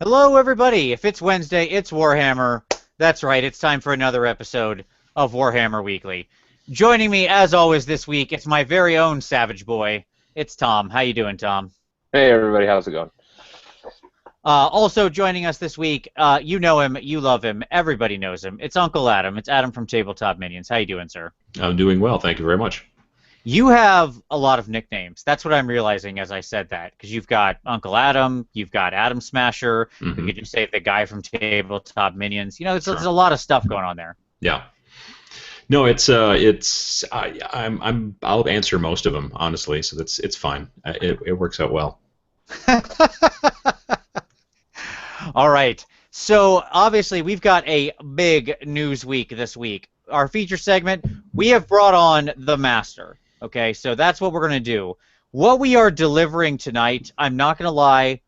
Hello, everybody. If it's Wednesday, it's Warhammer. That's right. It's time for another episode of Warhammer Weekly. Joining me, as always, this week, it's my very own Savage Boy. It's Tom. How you doing, Tom? Hey everybody, how's it going? Also joining us this week, you know him, you love him, everybody knows him. It's Uncle Adam. It's Adam from Tabletop Minions. How you doing, sir? I'm doing well, thank you very much. You have a lot of nicknames. That's what I'm realizing as I said that, because you've got Uncle Adam, you've got Adam Smasher, you could just say the guy from Tabletop Minions. You know, there's a lot of stuff going on there. Yeah. No, I'll answer most of them honestly, so it's fine. It works out well. All right. So obviously we've got a big news week this week. Our feature segment, we have brought on the Master. Okay, so that's what we're going to do. What we are delivering tonight, I'm not going to lie,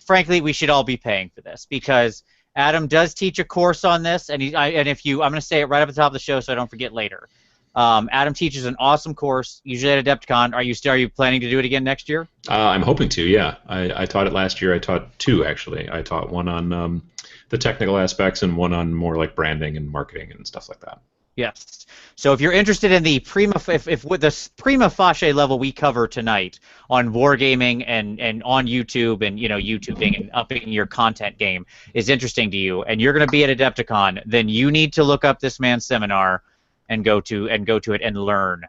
frankly, we should all be paying for this because Adam does teach a course on this, and I'm going to say it right up at the top of the show so I don't forget later. Adam teaches an awesome course, usually at Adepticon. Are you planning to do it again next year? I'm hoping to, yeah. I taught it last year. I taught two, actually. I taught one on the technical aspects and one on more like branding and marketing and stuff like that. Yes. So if you're interested in the if with the prima facie level we cover tonight on Wargaming and on YouTube and YouTubing and upping your content game is interesting to you, and you're going to be at Adepticon, then you need to look up this man's seminar and go to it and learn.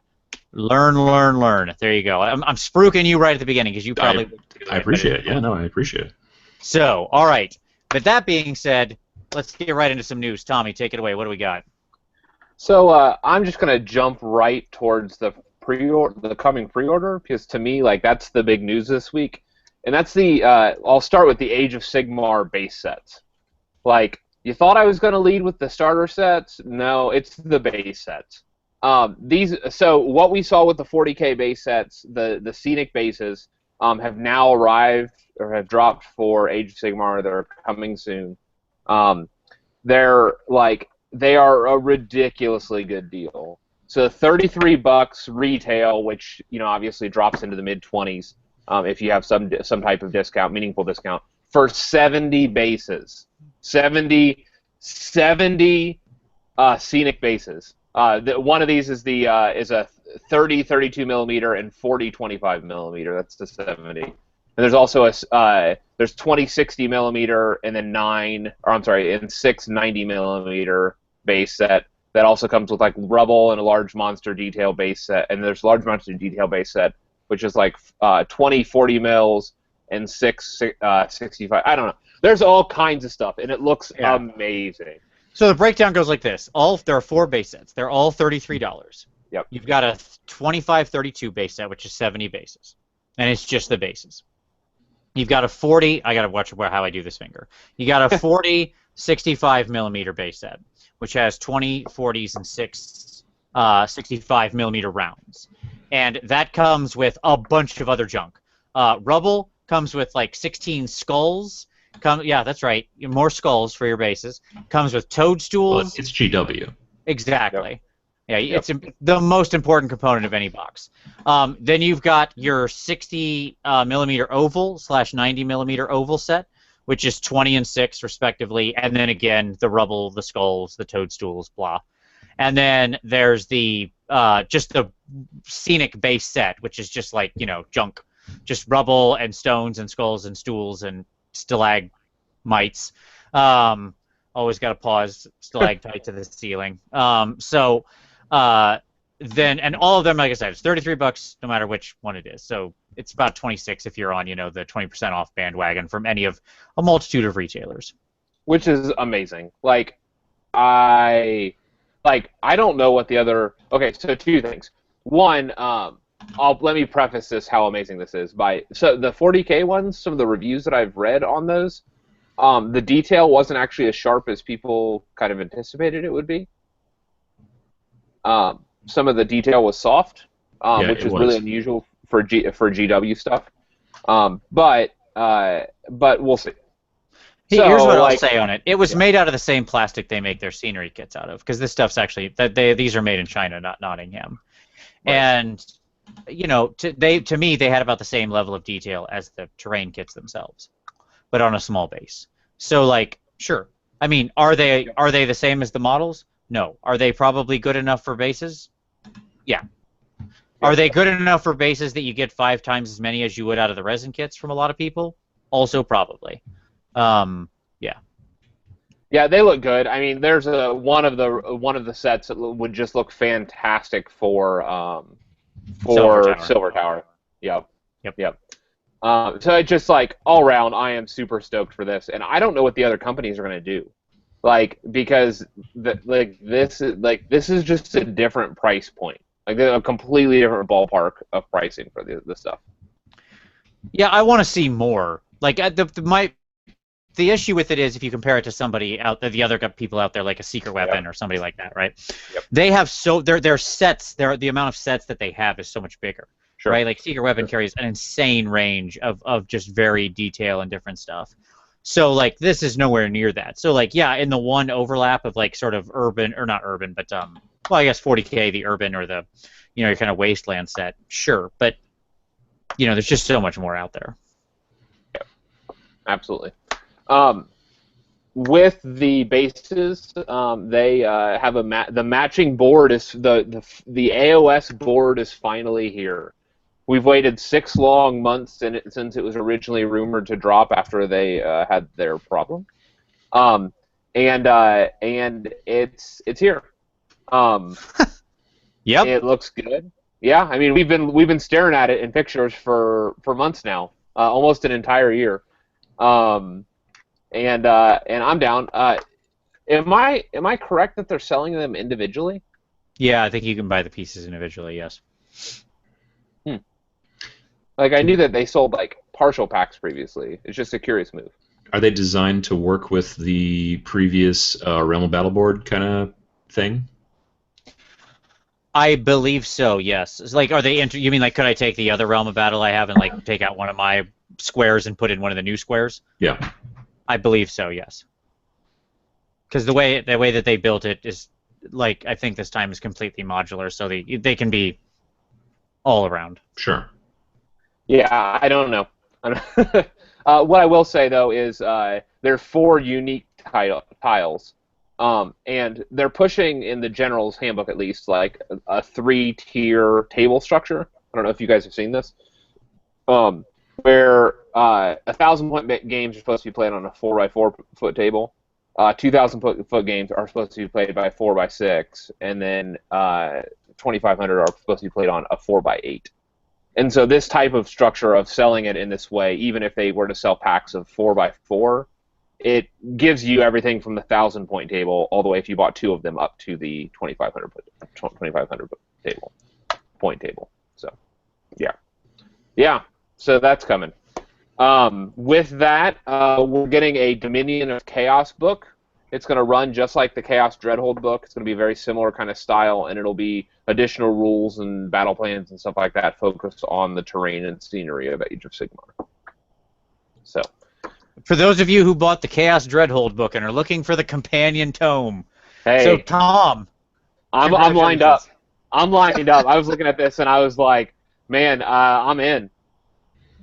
Learn. There you go. I'm spruiking you right at the beginning because you probably. I appreciate it. Yeah, no, I appreciate it. So, all right. But that being said, let's get right into some news. Tommy, take it away. What do we got? So I'm just gonna jump right towards the coming pre-order because to me, like that's the big news this week, and that's the I'll start with the Age of Sigmar base sets. Like you thought I was gonna lead with the starter sets? No, it's the base sets. So what we saw with the 40K base sets, the scenic bases, have now arrived or have dropped for Age of Sigmar. They're coming soon. They are a ridiculously good deal. So $33 retail, which obviously drops into the mid-20s if you have some type of discount, meaningful discount, for 70 bases. 70 scenic bases. One of these is a 30-32 millimeter and 40-25 millimeter. That's the 70. And there's also there's 20-60 millimeter and then 6 90 millimeter base set that also comes with like rubble and a large monster detail base set, and there's large monster detail base set which is like 20-40 mils and 6 65. I don't know. There's all kinds of stuff, and it looks amazing. So the breakdown goes like this. There are 4 base sets. They're all $33. Yep. You've got a 25-32 base set, which is 70 bases, and it's just the bases. You've got a 40. I gotta watch how I do this finger. You got a 40 65 millimeter base set, which has 20 40s and 6 65 millimeter rounds, and that comes with a bunch of other junk. Rubble comes with like 16 skulls. Yeah, that's right. More skulls for your bases. Comes with toadstools. Well, it's GW. Exactly. Yep. Yeah, it's the most important component of any box. Then you've got your 60 millimeter oval / 90 millimeter oval set, which is 20 and 6 respectively, and then again the rubble, the skulls, the toadstools, blah. And then there's the just the scenic base set, which is just like junk, just rubble and stones and skulls and stools and stalagmites. Always got to pause. Stalactite to the ceiling. Then all of them, like I said, it's $33 no matter which one it is. So it's about 26 if you're on the 20% off bandwagon from any of a multitude of retailers. Which is amazing. I don't know what the other. Okay, so 2 things. One, let me preface this how amazing this is so the 40K ones. Some of the reviews that I've read on those, the detail wasn't actually as sharp as people kind of anticipated it would be. Some of the detail was soft, which is really unusual for GW stuff. But we'll see. Here's what I'll say on it. It was made out of the same plastic they make their scenery kits out of, because this stuff's actually these are made in China, not Nottingham. Right. And to me they had about the same level of detail as the terrain kits themselves. but on a small base. So like, sure. I mean, are they the same as the models? No. Are they probably good enough for bases? Yeah. Are they good enough for bases that you get 5 times as many as you would out of the resin kits from a lot of people? Also probably. Yeah. Yeah, they look good. I mean, there's one of the sets that would just look fantastic for Silver Tower. Yep. So it's just like all around, I am super stoked for this, and I don't know what the other companies are going to do, like because this is just a different price point, like a completely different ballpark of pricing for the stuff. Yeah, I want to see more. Like the issue with it is if you compare it to somebody out there, the other people out there, like a Secret Weapon or somebody like that, right? Yep. They have their sets, the amount of sets that they have is so much bigger. Sure. Right? Like Secret Weapon carries an insane range of just very detail and different stuff. So like this is nowhere near that. So like yeah, in the one overlap of like sort of urban or not urban, but well I guess 40K the urban or the your kind of wasteland set, sure, but there's just so much more out there. Yep. Absolutely. With the bases, they have the matching board is the AOS board is finally here. We've waited 6 long months since it was originally rumored to drop after they had their problem, and it's here. Yep. It looks good. Yeah, I mean we've been staring at it in pictures for months now, almost an entire year. And I'm down. Am I correct that they're selling them individually? Yeah, I think you can buy the pieces individually. Yes. Like I knew that they sold like partial packs previously. It's just a curious move. Are they designed to work with the previous Realm of Battle board kind of thing? I believe so. Yes. It's like, are they? You mean like, could I take the other Realm of Battle I have and like take out one of my squares and put in one of the new squares? Yeah. I believe so. Yes. Because the way that they built it is like I think this time is completely modular, so they can be all around. Sure. Yeah, I don't know. What I will say though is there are 4 unique tiles, and they're pushing in the General's Handbook at least like a 3-tier table structure. I don't know if you guys have seen this, where 1,000-point games are supposed to be played on a 4x4 foot table. 2,000 foot games are supposed to be played by 4x6, and then 2,500 are supposed to be played on a 4x8. And so this type of structure of selling it in this way, even if they were to sell packs of 4x4, it gives you everything from the 1,000-point table all the way if you bought 2 of them up to the 2,500 point table. So, yeah. So that's coming. With that, we're getting a Dominion of Chaos book. It's going to run just like the Chaos Dreadhold book. It's going to be a very similar kind of style, and it'll be additional rules and battle plans and stuff like that focused on the terrain and scenery of Age of Sigmar. So, for those of you who bought the Chaos Dreadhold book and are looking for the companion tome, hey, so Tom, I'm lined up. I was looking at this and I was like, man, I'm in.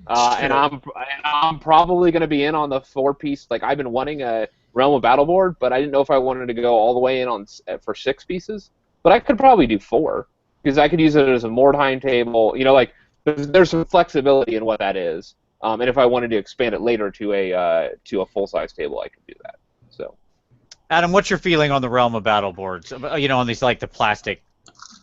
And I'm probably going to be in on the 4-piece. Like I've been wanting a Realm of Battle board, but I didn't know if I wanted to go all the way in for 6 pieces. But I could probably do 4 because I could use it as a Mordheim table. Like there's some flexibility in what that is. And if I wanted to expand it later to a full-size table, I could do that. So, Adam, what's your feeling on the Realm of Battle boards? On these like the plastic,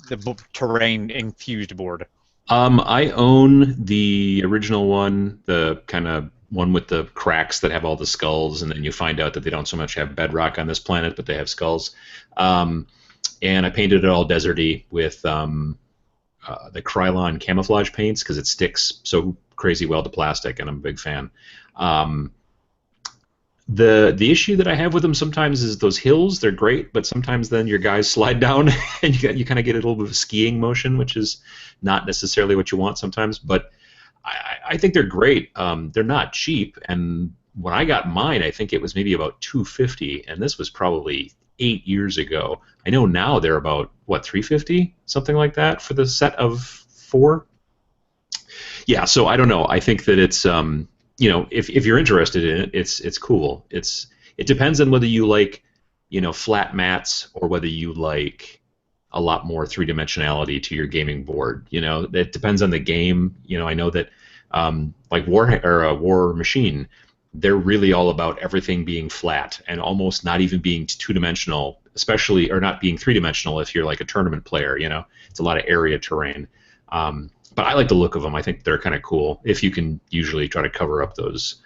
the terrain infused board. I own the original one, the kind of one with the cracks that have all the skulls, and then you find out that they don't so much have bedrock on this planet, but they have skulls. And I painted it all deserty with the Krylon camouflage paints because it sticks so crazy well to plastic, and I'm a big fan. The issue that I have with them sometimes is those hills. They're great, but sometimes then your guys slide down and you kind of get a little bit of a skiing motion, which is not necessarily what you want sometimes. But I think they're great. They're not cheap, and when I got mine, I think it was maybe about $250, and this was probably 8 years ago. I know now they're about $350, something like that, for the set of 4. Yeah, so I don't know. I think that it's if you're interested in it, it's cool. It depends on whether you like, flat mats or whether you like a lot more three-dimensionality to your gaming board. It depends on the game. I know that like War Machine, they're really all about everything being flat and almost not even being two-dimensional, especially, or not being three-dimensional if you're like a tournament player. It's a lot of area terrain. But I like the look of them. I think they're kind of cool if you can usually try to cover up those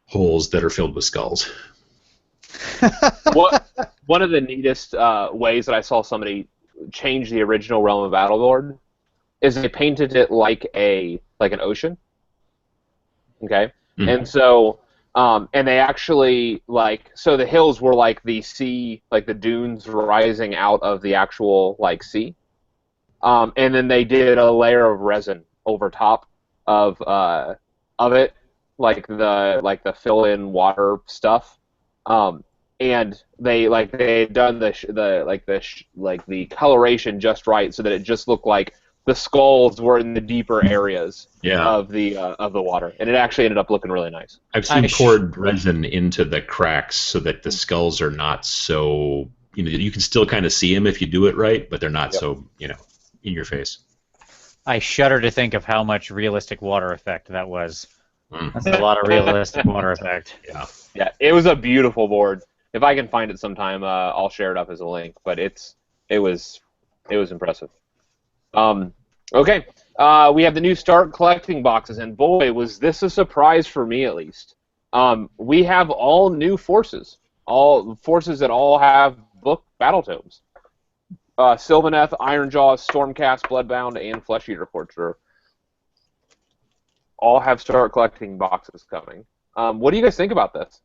holes that are filled with skulls. One of the neatest ways that I saw somebody change the original Realm of Battle board is they painted it like an ocean. Okay, and so and they actually so the hills were like the sea, like the dunes rising out of the actual sea. And then they did a layer of resin over top of it, like the fill-in water stuff. And they had done the coloration just right, so that it just looked like the skulls were in the deeper areas of the water, and it actually ended up looking really nice. I've seen poured resin into the cracks so that the skulls are not so you can still kind of see them if you do it right, but they're not so in your face. I shudder to think of how much realistic water effect that was. That's a lot of realistic water effect. Yeah, it was a beautiful board. If I can find it sometime, I'll share it up as a link. But it was impressive. Okay, we have the new Start Collecting boxes, and boy, was this a surprise for me at least. We have all new forces, all forces that all have book battle tomes. Sylvaneth, Ironjaw, Stormcast, Bloodbound, and Flesh Eater Courtier all have Start Collecting boxes coming. What do you guys think about this?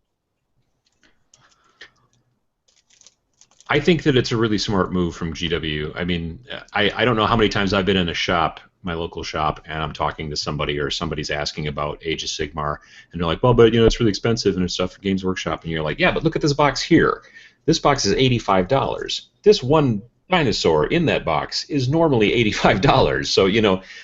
I think that it's a really smart move from GW. I mean, I don't know how many times I've been in a shop, my local shop, and I'm talking to somebody or somebody's asking about Age of Sigmar, and they're like, well, but it's really expensive and it's stuff for Games Workshop, and you're like, yeah, but look at this box here. This box is $85. This one dinosaur in that box is normally $85. So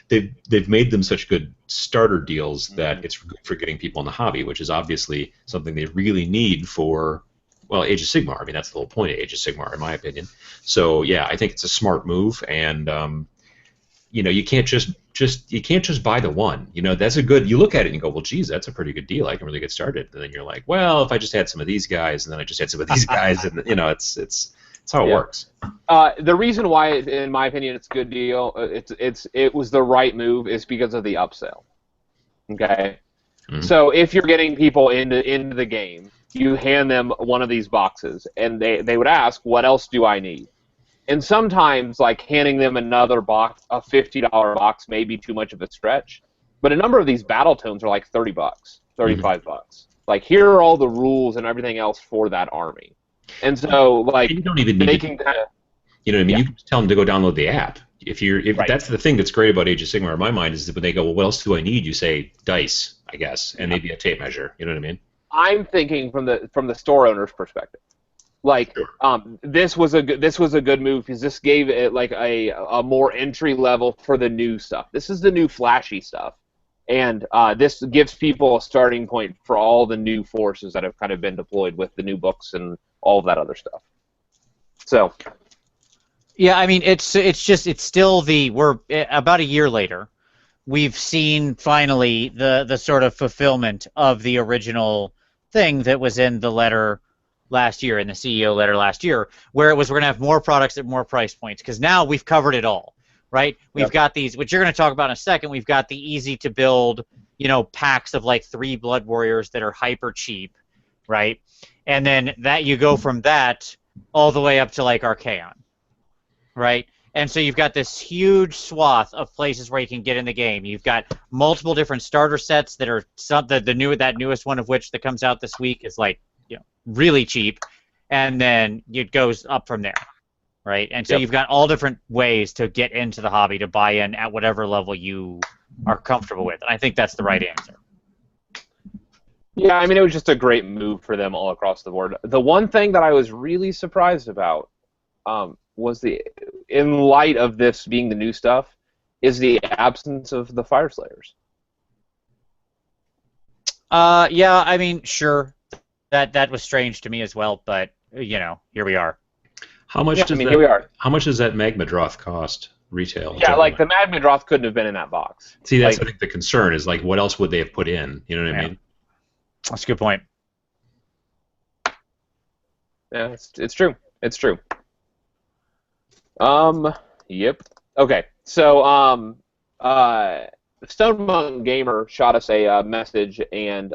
they've made them such good starter deals that it's good for getting people in the hobby, which is obviously something they really need for Age of Sigmar. I mean, that's the whole point of Age of Sigmar, in my opinion. So yeah, I think it's a smart move, and you can't just buy the one. That's a good. You look at it and you go, well, geez, that's a pretty good deal. I can really get started. And then you're like, well, if I just had some of these guys, and then I just had some of these guys, and it's how it works. The reason why, in my opinion, it's a good deal, it was the right move, is because of the upsell. Okay, so if you're getting people into the game, you hand them one of these boxes, and they would ask, what else do I need? And sometimes, handing them another box, a $50 box, may be too much of a stretch. But a number of these battle tomes are like $30, $35. Here are all the rules and everything else for that army. And so, you don't even need they can kind of, you can just tell them to go download the app. If right. That's the thing that's great about Age of Sigmar in my mind, is that when they go, well, what else do I need? You say dice, I guess, and maybe a tape measure. You know what I mean? I'm thinking from the store owner's perspective. This was a good move, because this gave it a more entry level for the new stuff. This is the new flashy stuff, and this gives people a starting point for all the new forces that have kind of been deployed with the new books and all of that other stuff. So, yeah, I mean, it's still we're about a year later. We've seen finally the sort of fulfillment of the original thing that was in the letter last year, in the CEO letter last year, where it was we're going to have more products at more price points, because now we've covered it all, right? We've got these, which you're going to talk about in a second. We've got the easy to build, packs of 3 Blood Warriors that are hyper cheap, right? And then that you go from that all the way up to Archaon, right? And so you've got this huge swath of places where you can get in the game. You've got multiple different starter sets that are that newest one of which that comes out this week is really cheap, and then it goes up from there, right? And so you've got all different ways to get into the hobby, to buy in at whatever level you are comfortable with. And I think that's the right answer. Yeah, I mean, it was just a great move for them all across the board. The one thing that I was really surprised about was in light of this being the new stuff, is the absence of the Fire Slayers. Yeah, I mean, sure. That was strange to me as well, but here we are. How much Yeah, I does mean, here we are. How much does that Magma Droth cost retail? Yeah, like the Magma Droth couldn't have been in that box. See, that's like, I think the concern is like, what else would they have put in? You know what I Yeah. mean? That's a good point. Yeah, it's true. It's true. Yep. Okay. So, Stone Monk Gamer shot us a message, and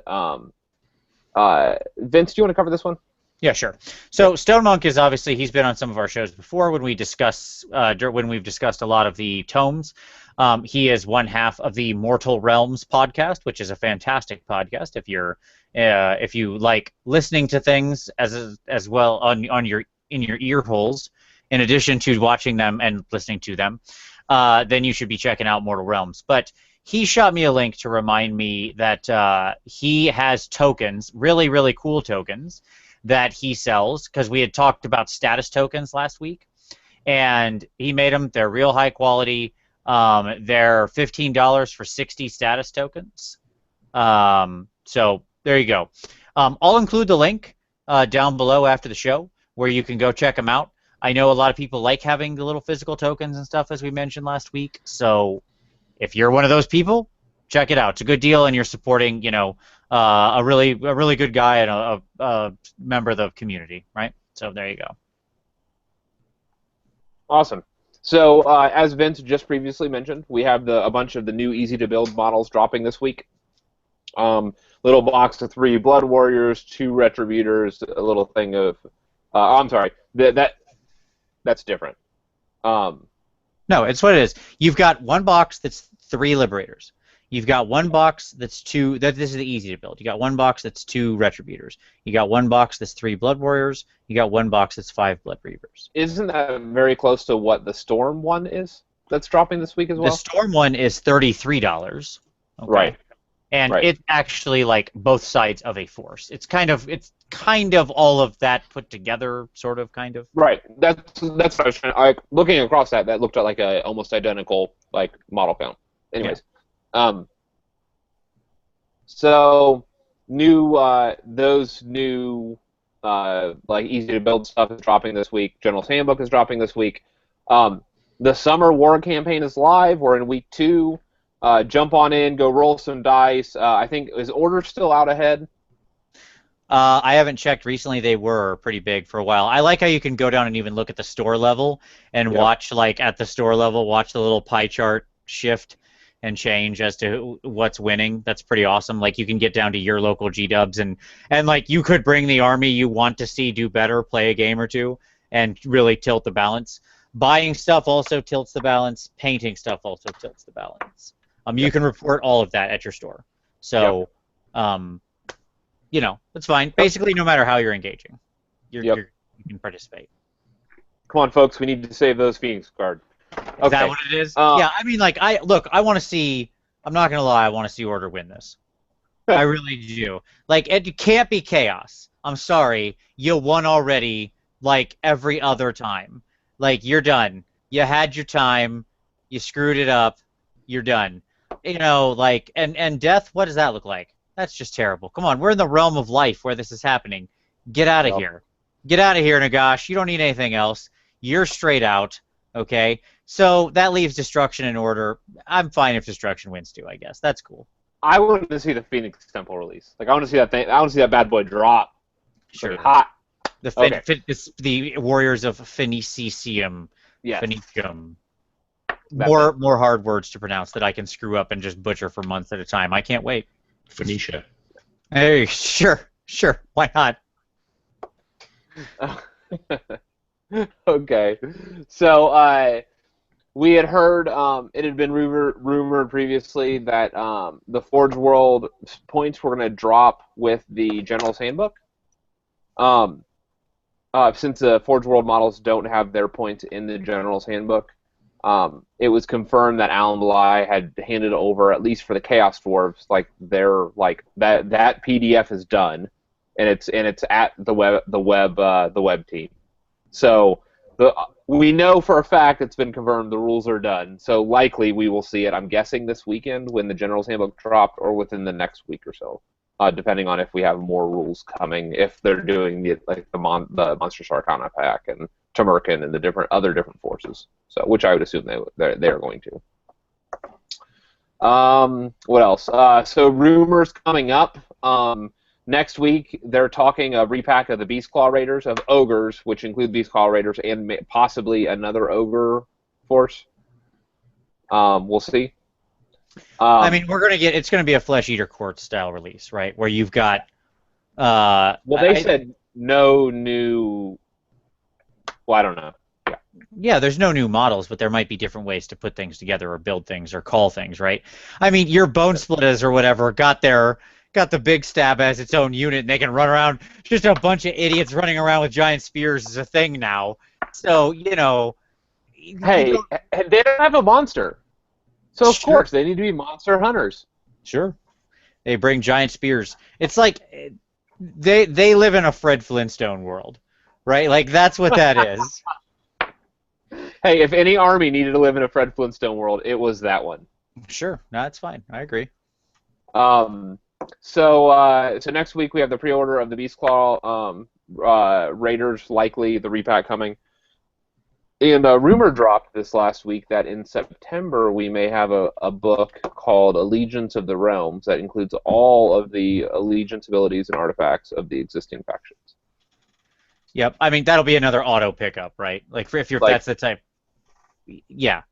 Vince, do you want to cover this one? Yeah, sure. So Stone Monk is obviously he's been on some of our shows before when we've discussed a lot of the tomes. He is one half of the Mortal Realms podcast, which is a fantastic podcast. If you like listening to things as well on your in your ear holes, in addition to watching them and listening to them, then you should be checking out Mortal Realms. But he shot me a link to remind me that he has tokens, really, really cool tokens, that he sells, because we had talked about status tokens last week, and he made them. They're real high quality. They're $15 for 60 status tokens. So there you go. I'll include the link down below after the show where you can go check them out. I know a lot of people like having the little physical tokens and stuff, as we mentioned last week. So if you're one of those people, check it out. It's a good deal, and you're supporting, a really good guy and a member of the community, right? So there you go. Awesome. So, as Vince just previously mentioned, we have a bunch of the new easy-to-build models dropping this week. Little box of 3 Blood Warriors, 2 Retributors, a little thing of... I'm sorry. That's different. No, it's what it is. You've got one box that's 3 Liberators. You've got one box that's 2... This is the easy to build. You got one box that's 2 Retributors. You got one box that's 3 Blood Warriors. You got one box that's 5 Blood Reavers. Isn't that very close to what the Storm one is that's dropping this week as well? The Storm one is $33. Okay. Right. And it's actually like both sides of a force. It's kind of all of that put together, sort of, kind of. Right. That's what I was trying. Looking across that looked like a almost identical model count. Anyways, so those new easy to build stuff is dropping this week. General's Handbook is dropping this week. The Summer War campaign is live. We're in week 2. Jump on in, go roll some dice. I think, is Order still out ahead? I haven't checked recently. They were pretty big for a while. I like how you can go down and even look at the store level and watch, at the store level, watch the little pie chart shift and change as to what's winning. That's pretty awesome. Like, you can get down to your local G-dubs and you could bring the army you want to see do better, play a game or two, and really tilt the balance. Buying stuff also tilts the balance. Painting stuff also tilts the balance. You can report all of that at your store. So, that's fine. Basically, no matter how you're engaging, you can participate. Come on, folks. We need to save those Phoenix cards. Okay. Is that what it is? Yeah, I mean, I want to see... I'm not going to lie, I want to see Order win this. I really do. It can't be Chaos. I'm sorry. You won already, every other time. You're done. You had your time. You screwed it up. You're done. And death, what does that look like? That's just terrible. Come on, we're in the realm of life where this is happening. Get out of here. Get out of here, Nagash. You don't need anything else. You're straight out, okay? So that leaves Destruction and Order. I'm fine if Destruction wins too, I guess. That's cool. I want to see the Phoenix Temple release. I want to see that thing. I want to see that bad boy drop. Sure. Hot. It's the Warriors of Phoenicium. Yes. Phoenicium. More hard words to pronounce that I can screw up and just butcher for months at a time. I can't wait. Phoenicia. Hey, sure. Why not? Okay. So we had heard it had been rumored previously that the Forge World points were going to drop with the General's Handbook. Since the Forge World models don't have their points in the General's Handbook, it was confirmed that Alan Bly had handed over, at least for the Chaos Dwarves, that PDF is done, and it's at the web team. So we know for a fact it's been confirmed the rules are done. So likely we will see it. I'm guessing this weekend when the General's Handbook dropped, or within the next week or so. depending on if we have more rules coming, if they're doing the Monstrous Arcana pack and Tamerkin and the other different forces. So, which I would assume they're going to. What else? So rumors coming up. Next week, they're talking a repack of the Beastclaw Raiders, of Ogres, which include Beastclaw Raiders and possibly another Ogre force. We'll see. I mean, it's gonna be a Flesh Eater Court style release, right? Where you've got. Well, they said no new. Well, I don't know. Yeah, there's no new models, but there might be different ways to put things together or build things or call things, right? I mean, your Bone Splitters or whatever got the Big Stab as its own unit, and they can run around. Just a bunch of idiots running around with giant spears is a thing now. So, you know. Hey, they don't have a monster. So, of Sure. course, they need to be monster hunters. Sure. They bring giant spears. It's like they live in a Fred Flintstone world, right? Like, that's what that is. Hey, if any army needed to live in a Fred Flintstone world, it was that one. Sure. No, that's fine. I agree. So next week we have the pre-order of the Beastclaw Raiders, likely the repack coming. And a rumor dropped this last week that in September we may have a book called Allegiance of the Realms that includes all of the allegiance abilities and artifacts of the existing factions. Yep. I mean, that'll be another auto pickup, right? Like, if that's the type. Yeah.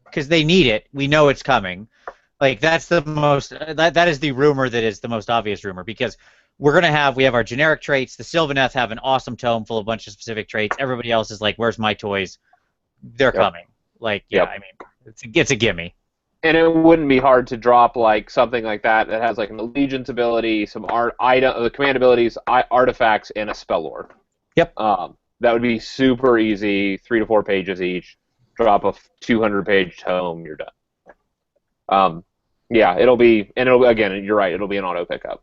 Because they need it. We know it's coming. Like, that's the most. That is the rumor that is the most obvious rumor, because we have our generic traits. The Sylvaneth have an awesome tome full of a bunch of specific traits. Everybody else is like, where's my toys? They're coming. Like, yeah, I mean, it's a gimme. And it wouldn't be hard to drop like something like that has like an allegiance ability, some the command abilities, artifacts, and a spell lore. Yep. That would be super easy, 3 to 4 pages each. Drop a 200-page tome, you're done. Yeah, again, you're right, it'll be an auto pickup.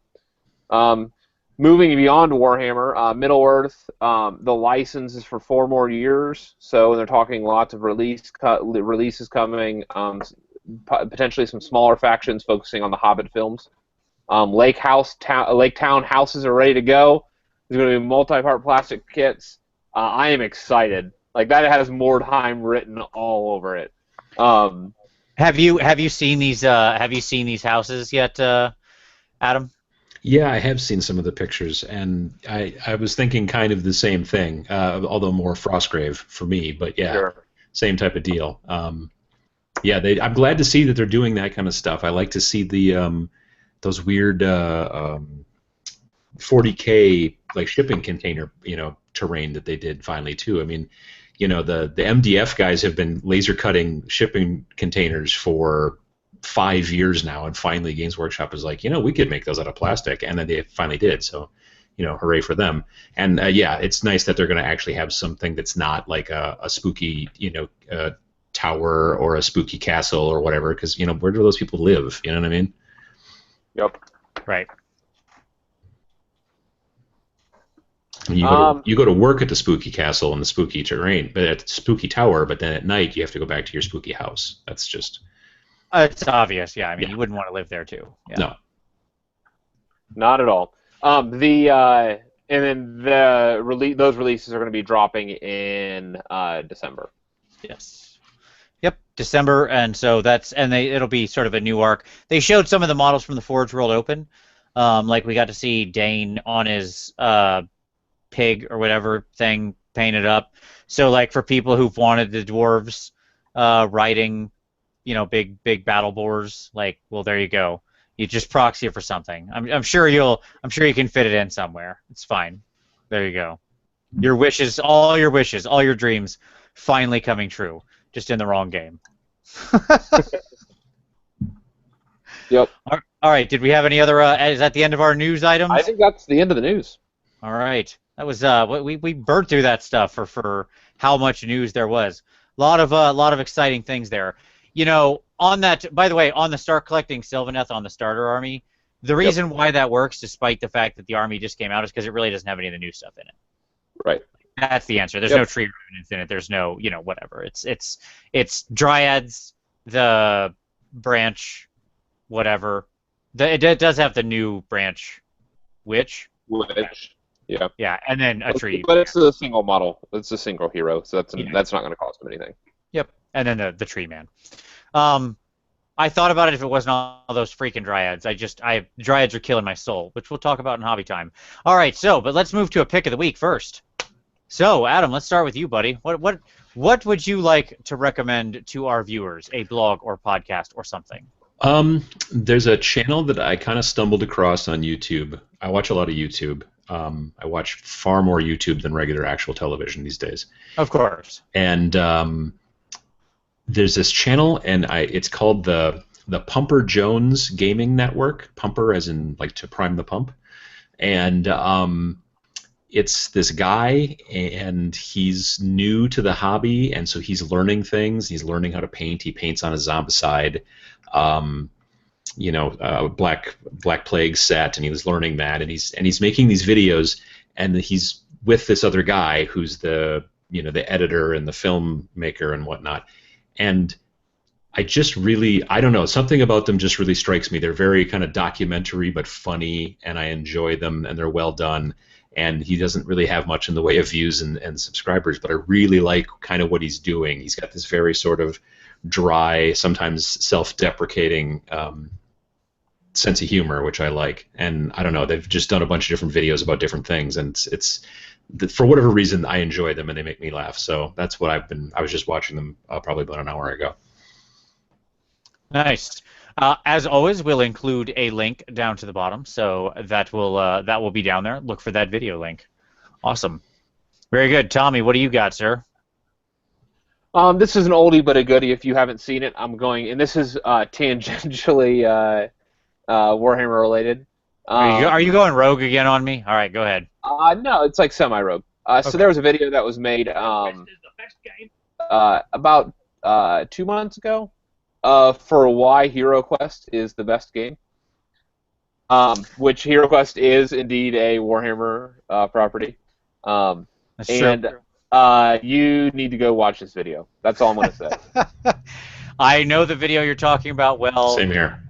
Moving beyond Warhammer, Middle-earth, the license is for 4 more years, so they're talking lots of releases coming, potentially some smaller factions focusing on the Hobbit films. Lake Town houses are ready to go. There's going to be multi-part plastic kits. I am excited. Like, that has Mordheim written all over it. Have you seen these houses yet, Adam? Yeah, I have seen some of the pictures, and I was thinking kind of the same thing, although more Frostgrave for me, but yeah, Sure. Same type of deal. Yeah, I'm glad to see that they're doing that kind of stuff. I like to see those weird 40K like shipping container terrain that they did finally too. I mean, the MDF guys have been laser cutting shipping containers for 5 years now, and finally Games Workshop is like, we could make those out of plastic, and then they finally did. So, hooray for them. And yeah, it's nice that they're going to actually have something that's not like a spooky, tower or a spooky castle or whatever, because where do those people live? You know what I mean? Yep. Right. You go to work at the spooky castle and the spooky terrain, but at the spooky tower. But then at night you have to go back to your spooky house. That's just. It's obvious. Yeah. I mean, you wouldn't want to live there too. Yeah. No. Not at all. And then those releases are going to be dropping in December. Yes. Yep, December, and so it'll be sort of a new arc. They showed some of the models from the Forge World Open, like we got to see Dane on his pig or whatever thing painted up. So like for people who've wanted the dwarves riding, big battle boars, like, well, there you go. You just proxy it for something. I'm sure you can fit it in somewhere. It's fine. There you go. Your wishes, all your dreams, finally coming true. Just in the wrong game. Yep. All right. Did we have any other? Is that the end of our news items? I think that's the end of the news. All right. That was we burned through that stuff for how much news there was. A lot of exciting things there. On that, by the way, on the start collecting Sylvaneth on the starter army, the reason why that works, despite the fact that the army just came out, is because it really doesn't have any of the new stuff in it. Right. That's the answer. There's no tree remnants in it. There's no, whatever. It's dryads, the branch, whatever. It does have the new branch Witch. Which, yeah. Yeah, and then a tree. But it's a single model. It's a single hero, so that's Yeah. that's not going to cost him anything. Yep, and then the tree man. I thought about it if it wasn't all those freaking dryads. Dryads are killing my soul, which we'll talk about in hobby time. All right, but let's move to a pick of the week first. So, Adam, let's start with you, buddy. What would you like to recommend to our viewers? A blog or podcast or something? There's a channel that I kind of stumbled across on YouTube. I watch a lot of YouTube. I watch far more YouTube than regular actual television these days. Of course. And there's this channel, and it's called the Pumper Jones Gaming Network. Pumper as in like to prime the pump. And it's this guy, and he's new to the hobby, and so he's learning things. He's learning how to paint. He paints on a Zombicide, Black Plague set, and he was learning that, and he's making these videos, and he's with this other guy who's the editor and the filmmaker and whatnot, and I don't know, something about them just really strikes me. They're very kind of documentary but funny, and I enjoy them, and they're well done. And he doesn't really have much in the way of views and subscribers, but I really like kind of what he's doing. He's got this very sort of dry, sometimes self-deprecating sense of humor, which I like. And I don't know, they've just done a bunch of different videos about different things, and for whatever reason, I enjoy them and they make me laugh. So that's what I was just watching them probably about an hour ago. Nice. As always, we'll include a link down to the bottom, so that will be down there. Look for that video link. Awesome. Very good. Tommy, what do you got, sir? This is an oldie but a goodie. If you haven't seen it, and this is tangentially Warhammer related. Are you going rogue again on me? All right, go ahead. No, it's like semi-rogue. Okay. So there was a video that was made about 2 months ago. For why HeroQuest is the best game, which HeroQuest is indeed a Warhammer property, That's and true. You need to go watch this video. That's all I'm going to say. I know the video you're talking about well. Same here.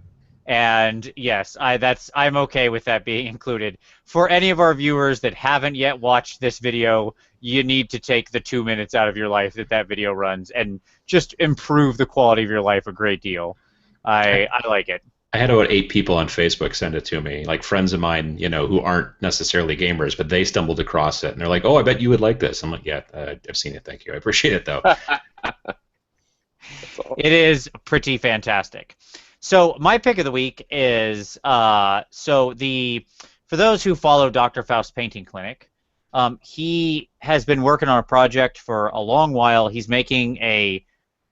And yes, I'm okay with that being included. For any of our viewers that haven't yet watched this video, you need to take the 2 minutes out of your life that video runs and just improve the quality of your life a great deal. I like it. I had about 8 people on Facebook send it to me, like friends of mine, who aren't necessarily gamers, but they stumbled across it, and they're like, "Oh, I bet you would like this." I'm like, "Yeah, I've seen it. Thank you. I appreciate it, though." It is pretty fantastic. So my pick of the week is for those who follow Dr. Faust's Painting Clinic, he has been working on a project for a long while. He's making a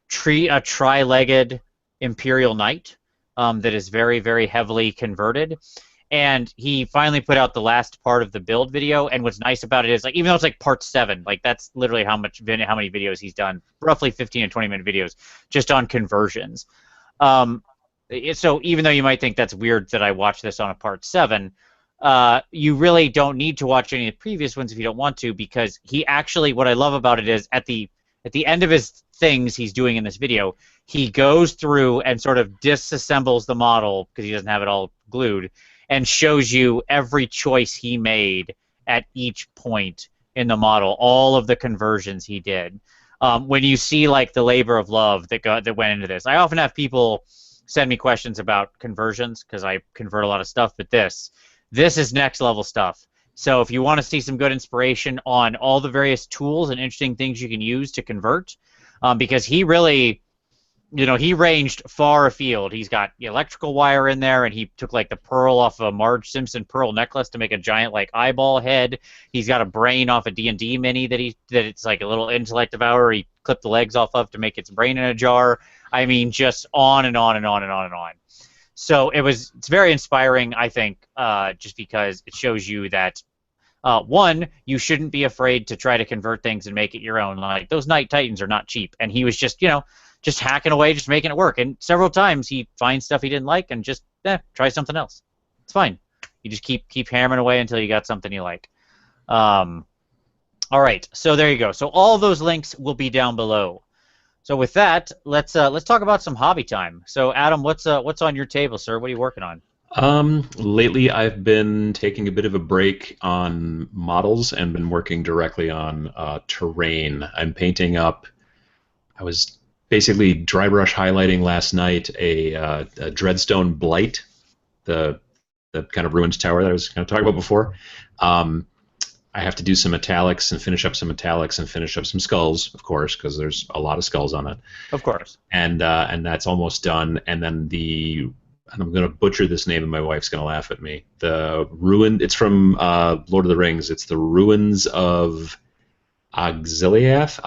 tri-legged Imperial Knight that is very, very heavily converted. And he finally put out the last part of the build video, and what's nice about it is, like, even though it's like part 7, like that's literally how many videos he's done, roughly 15 to 20-minute videos just on conversions. So even though you might think that's weird that I watched this on a part 7, you really don't need to watch any of the previous ones if you don't want to, because he actually, what I love about it is at the end of his things he's doing in this video, he goes through and sort of disassembles the model because he doesn't have it all glued, and shows you every choice he made at each point in the model, all of the conversions he did. When you see like the labor of love that went into this, I often have people send me questions about conversions because I convert a lot of stuff, but this is next level stuff. So if you want to see some good inspiration on all the various tools and interesting things you can use to convert, because he really, he ranged far afield. He's got the electrical wire in there, and he took like the pearl off of a Marge Simpson pearl necklace to make a giant like eyeball head. He's got a brain off a D&D mini that it's like a little intellect devourer. He clipped the legs off of to make its brain in a jar. I mean, just on and on and on and on and on. So it's very inspiring, I think, just because it shows you that, one, you shouldn't be afraid to try to convert things and make it your own. Like, those Night Titans are not cheap, and he was just, just hacking away, just making it work. And several times he finds stuff he didn't like and just try something else. It's fine. You just keep hammering away until you got something you like. All right, so there you go. So all those links will be down below. So with that, let's talk about some hobby time. So Adam, what's on your table, sir? What are you working on? Lately, I've been taking a bit of a break on models and been working directly on terrain. I'm painting up. I was basically dry brush highlighting last night a Dreadstone Blight, the kind of ruined tower that I was kind of talking about before. Um, I have to do some metallics and finish up some metallics and finish up some skulls, of course, because there's a lot of skulls on it. Of course. And that's almost done. And then and I'm going to butcher this name, and my wife's going to laugh at me. The ruin. It's from Lord of the Rings. It's the ruins of Osgiliath,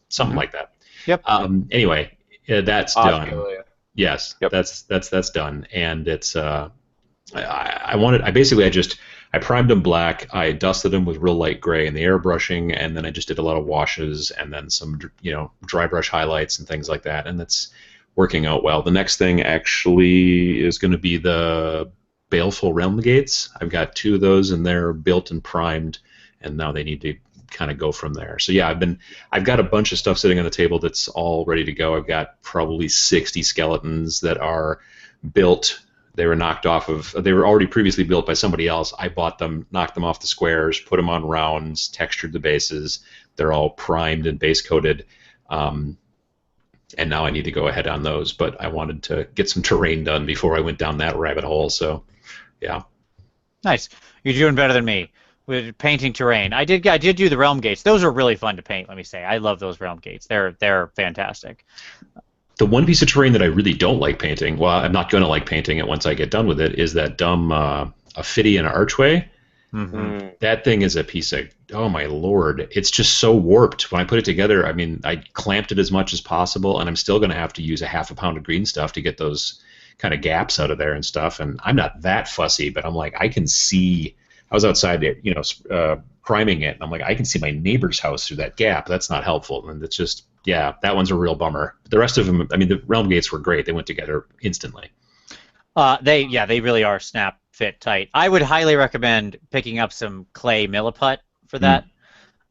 something like that. Yep. Anyway, that's done. Osgiliath. Yes, Yep. that's done, and it's I primed them black. I dusted them with real light gray in the airbrushing, and then I just did a lot of washes and then some dry brush highlights and things like that, and that's working out well. The next thing actually is going to be the Baleful Realm Gates. I've got 2 of those, and they're built and primed, and now they need to kind of go from there. So yeah, I've got a bunch of stuff sitting on the table that's all ready to go. I've got probably 60 skeletons that are built. They were knocked off of. They were already previously built by somebody else. I bought them, knocked them off the squares, put them on rounds, textured the bases. They're all primed and base coated. And now I need to go ahead on those, but I wanted to get some terrain done before I went down that rabbit hole, so yeah. Nice. You're doing better than me with painting terrain. I did do the Realm Gates. Those are really fun to paint, let me say. I love those Realm Gates. They're fantastic. The one piece of terrain that I really don't like painting, well, I'm not going to like painting it once I get done with it, is that dumb Ophidian archway. Mm-hmm. That thing is a piece of, oh my lord, it's just so warped. When I put it together, I mean, I clamped it as much as possible, and I'm still going to have to use a half a pound of green stuff to get those kind of gaps out of there and stuff. And I'm not that fussy, but I'm like, I can see. I was outside, priming it, and I'm like, I can see my neighbor's house through that gap. That's not helpful, and it's just, yeah, that one's a real bummer. The rest of them, I mean, the Realm Gates were great. They went together instantly. They really are snap fit tight. I would highly recommend picking up some clay milliput for that,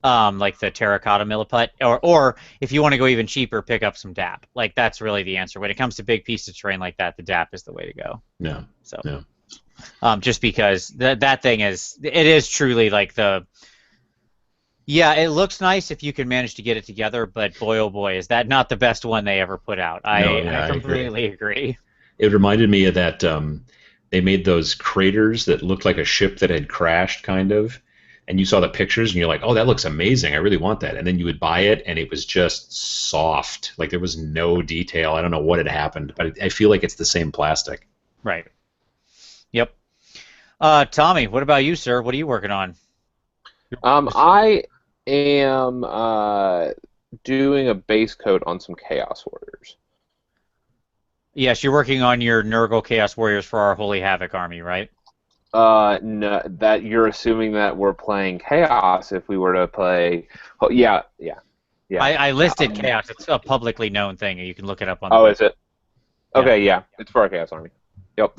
like the terracotta milliput, or if you want to go even cheaper, pick up some DAP. Like that's really the answer when it comes to big pieces of terrain like that. The DAP is the way to go. Yeah. So, yeah. Just because that thing is truly like the. Yeah, it looks nice if you can manage to get it together, but boy, oh boy, is that not the best one they ever put out. I completely agree. It reminded me of that, they made those craters that looked like a ship that had crashed, kind of, and you saw the pictures, and you're like, oh, that looks amazing, I really want that, and then you would buy it, and it was just soft. Like, there was no detail. I don't know what had happened, but I feel like it's the same plastic. Right. Yep. Tommy, what about you, sir? What are you working on? I am doing a base coat on some Chaos Warriors. Yes, you're working on your Nurgle Chaos Warriors for our Holy Havoc army, right? No, that you're assuming that we're playing Chaos if we were to play. Oh, yeah. I listed Chaos. It's a publicly known thing. You can look it up on. Oh, is it? Okay, yeah. It's for our Chaos army. Yep.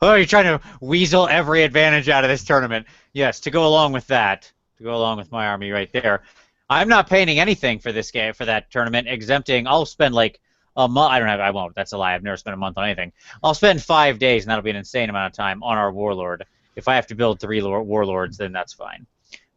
Oh, you're trying to weasel every advantage out of this tournament. Yes, to go along with that, to go along with my army right there. I'm not painting anything for this game, for that tournament, exempting. I'll spend like a month. I won't. That's a lie. I've never spent a month on anything. I'll spend 5 days, and that'll be an insane amount of time on our Warlord. If I have to build 3 Warlords, then that's fine.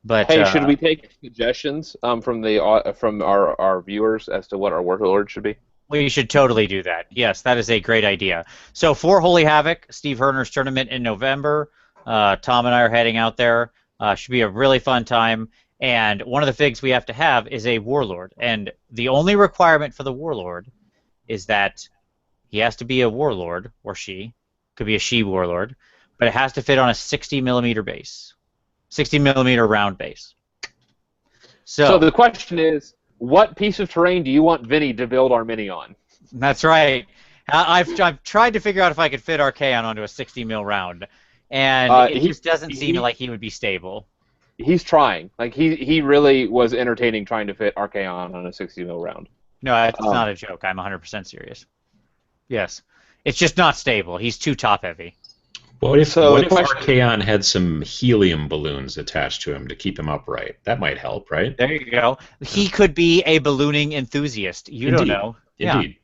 But hey, should we take suggestions from our viewers as to what our Warlord should be? We should totally do that. Yes, that is a great idea. So for Holy Havoc, Steve Herner's tournament in November, Tom and I are heading out there. Should be a really fun time. And one of the things we have to have is a Warlord. And the only requirement for the Warlord is that he has to be a Warlord, or she. Could be a she Warlord. But it has to fit on a 60mm base. 60mm round base. So the question is, what piece of terrain do you want Vinny to build our mini on? That's right. I've tried to figure out if I could fit Archaon onto a 60mm round, and it just doesn't seem like he would be stable. He's trying. Like he really was entertaining trying to fit Archaon on a 60mm round. No, that's not a joke. I'm 100% serious. Yes, it's just not stable. He's too top heavy. What if Archaon had some helium balloons attached to him to keep him upright? That might help, right? There you go. He could be a ballooning enthusiast. You don't know. Indeed.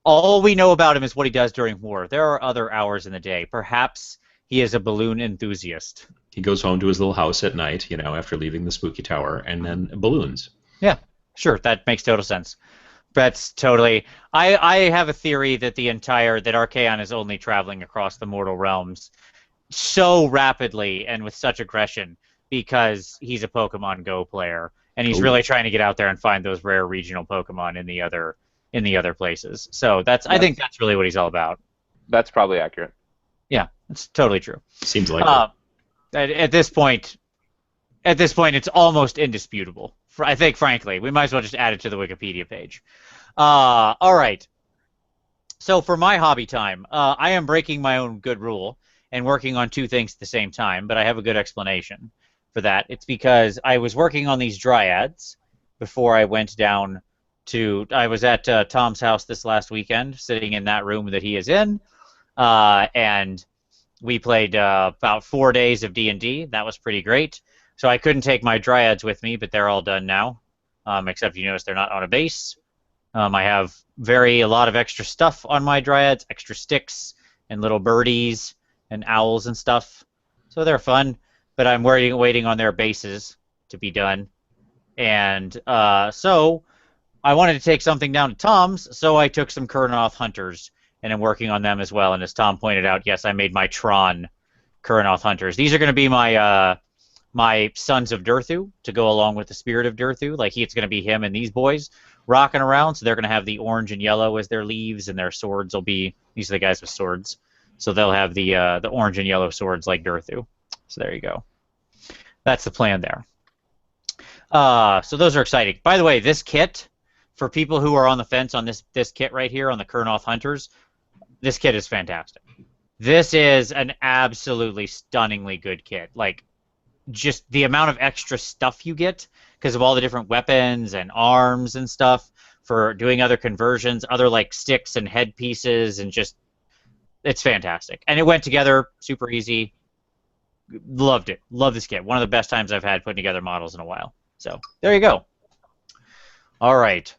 All we know about him is what he does during war. There are other hours in the day. Perhaps he is a balloon enthusiast. He goes home to his little house at night, after leaving the spooky tower, and then balloons. Yeah, sure. That makes total sense. That's totally. I have a theory that that Archaon is only traveling across the mortal realms so rapidly and with such aggression because he's a Pokemon Go player and he's really trying to get out there and find those rare regional Pokemon in the other places. So I think that's really what he's all about. That's probably accurate. Yeah, it's totally true. Seems like it. At this point, it's almost indisputable. I think, frankly, we might as well just add it to the Wikipedia page. All right. So for my hobby time, I am breaking my own good rule and working on two things at the same time, but I have a good explanation for that. It's because I was working on these dryads before I went down to... I was at Tom's house this last weekend, sitting in that room that he is in, and we played about 4 days of D&D. That was pretty great. So I couldn't take my dryads with me, but they're all done now, except you notice they're not on a base. I have a lot of extra stuff on my dryads, extra sticks and little birdies and owls and stuff. So they're fun, but I'm waiting on their bases to be done. And so I wanted to take something down to Tom's, so I took some Kurnoth Hunters, and I'm working on them as well. And as Tom pointed out, yes, I made my Tron Kurnoth Hunters. These are going to be my Sons of Durthu to go along with the Spirit of Durthu. It's going to be him and these boys rocking around, so they're going to have the orange and yellow as their leaves, and their swords will be... These are the guys with swords. So they'll have the orange and yellow swords like Durthu. So there you go. That's the plan there. So those are exciting. By the way, this kit, for people who are on the fence on this kit right here, on the Kurnoth Hunters, this kit is fantastic. This is an absolutely stunningly good kit. Just the amount of extra stuff you get because of all the different weapons and arms and stuff for doing other conversions, other sticks and headpieces, and just... It's fantastic. And it went together super easy. Loved it. Love this kit. One of the best times I've had putting together models in a while. So, there you go. All right.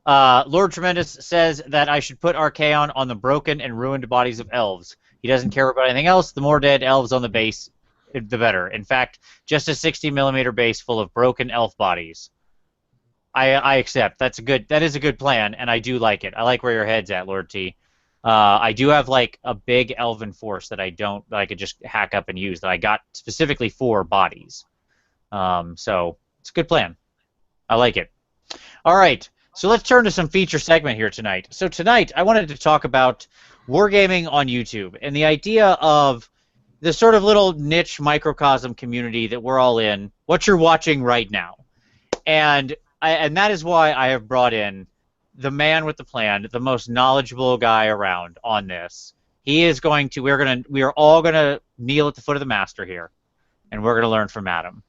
Lord Tremendous says that I should put Archaon on the broken and ruined bodies of elves. He doesn't care about anything else. The more dead elves on the base, the better. In fact, just a 60mm base full of broken elf bodies. I accept. That is a good plan, and I do like it. I like where your head's at, Lord T. I do have a big elven force that I could just hack up and use that I got specifically for bodies. So it's a good plan. I like it. All right, so let's turn to some feature segment here tonight. So tonight I wanted to talk about wargaming on YouTube and the idea of the sort of little niche microcosm community that we're all in, what you're watching right now. And that is why I have brought in the man with the plan, the most knowledgeable guy around on this. He is going to... We are all gonna kneel at the foot of the master here, and we're gonna learn from Adam.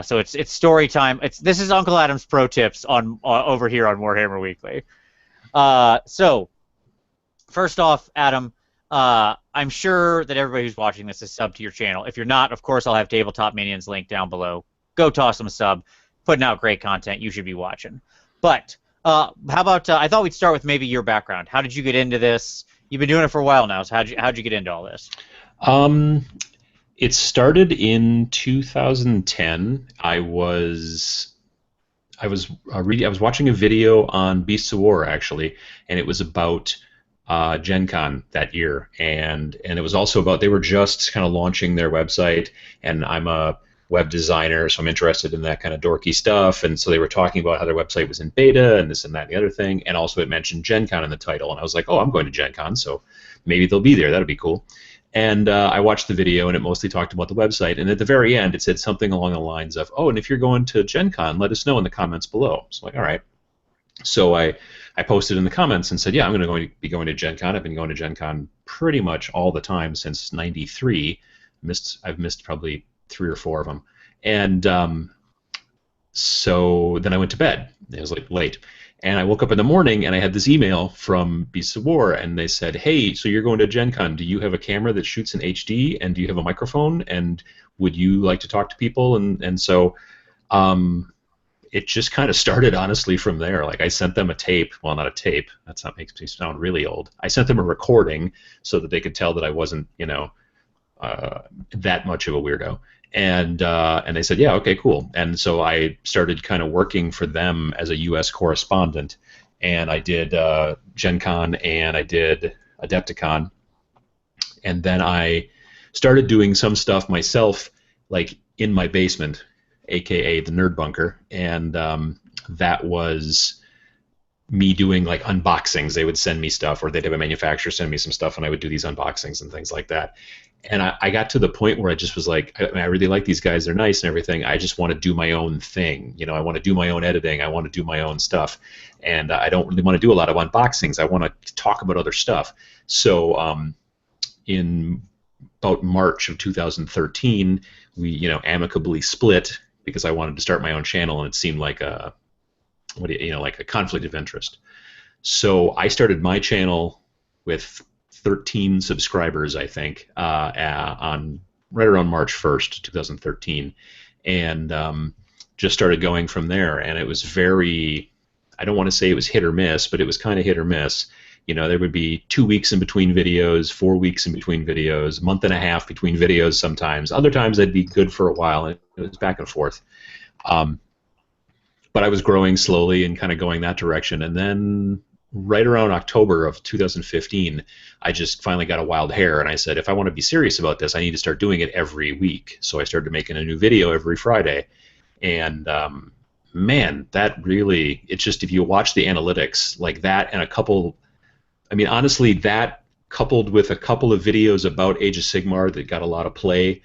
So it's story time. This is Uncle Adam's pro tips on over here on Warhammer Weekly. So first off, Adam, I'm sure that everybody who's watching this is subbed to your channel. If you're not, of course, I'll have Tabletop Minions linked down below. Go toss them a sub. Putting out great content. You should be watching. But how about, I thought we'd start with maybe your background. How did you get into this? You've been doing it for a while now, so how'd you get into all this? It started in 2010. I was watching a video on Beasts of War, actually, and it was about Gen Con that year, and it was also about... They were just kind of launching their website, and I'm a web designer, so I'm interested in that kind of dorky stuff, and so they were talking about how their website was in beta and this and that and the other thing, and also it mentioned Gen Con in the title, and I was like, oh, I'm going to Gen Con, so maybe they'll be there, that'll be cool. And I watched the video, and it mostly talked about the website, and at the very end it said something along the lines of, oh, and if you're going to Gen Con, let us know in the comments below. So I'm like, all right. So I posted in the comments and said, yeah, I'm going to be going to Gen Con. I've been going to Gen Con pretty much all the time since '93. I've missed probably 3 or 4 of them. And so then I went to bed. It was late. And I woke up in the morning and I had this email from Beasts of War, and they said, hey, so you're going to Gen Con. Do you have a camera that shoots in HD, and do you have a microphone, and would you like to talk to people? And so it just kind of started honestly from there. Like I sent them a tape, well, not a tape. That's not makes me sound really old. I sent them a recording so that they could tell that I wasn't, that much of a weirdo. And they said, yeah, okay, cool. And so I started kind of working for them as a U.S. correspondent, and I did Gen Con and I did Adepticon, and then I started doing some stuff myself, like in my basement, aka the Nerd Bunker, and that was me doing like unboxings. They would send me stuff, or they'd have a manufacturer send me some stuff, and I would do these unboxings and things like that. And I got to the point where I just was like, I really like these guys, they're nice and everything. I just want to do my own thing. I want to do my own editing. I want to do my own stuff. And I don't really want to do a lot of unboxings. I want to talk about other stuff. So in about March of 2013, we amicably split because I wanted to start my own channel, and it seemed like a like a conflict of interest. So I started my channel with 13 subscribers, I think, on right around March 1st, 2013, and just started going from there. And it was very, I don't want to say it was hit or miss, but it was kind of hit or miss. There would be 2 weeks in between videos, 4 weeks in between videos, a month and a half between videos sometimes. Other times I'd be good for a while, and it was back and forth. But I was growing slowly and kind of going that direction. And then right around October of 2015, I just finally got a wild hair, and I said, if I want to be serious about this, I need to start doing it every week. So I started making a new video every Friday. And man, that really, it's just, if you watch the analytics, like that and a couple, I mean, honestly, that coupled with a couple of videos about Age of Sigmar that got a lot of play,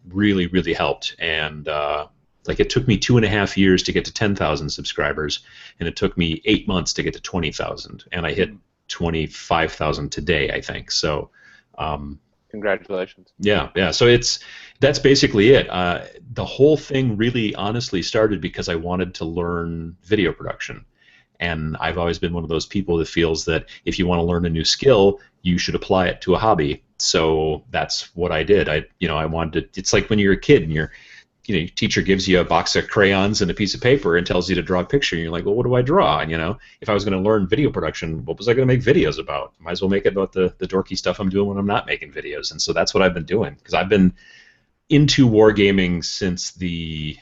really, really helped. And like it took me 2.5 years to get to 10,000 subscribers, and it took me 8 months to get to 20,000, and I hit 25,000 today, I think. So, congratulations. Yeah. So that's basically it. The whole thing really, honestly, started because I wanted to learn video production, and I've always been one of those people that feels that if you want to learn a new skill, you should apply it to a hobby. So that's what I did. I wanted to. It's like when you're a kid and your teacher gives you a box of crayons and a piece of paper and tells you to draw a picture, and you're like, well, what do I draw? And if I was going to learn video production, what was I going to make videos about? Might as well make it about the dorky stuff I'm doing when I'm not making videos. And so that's what I've been doing, because I've been into wargaming since the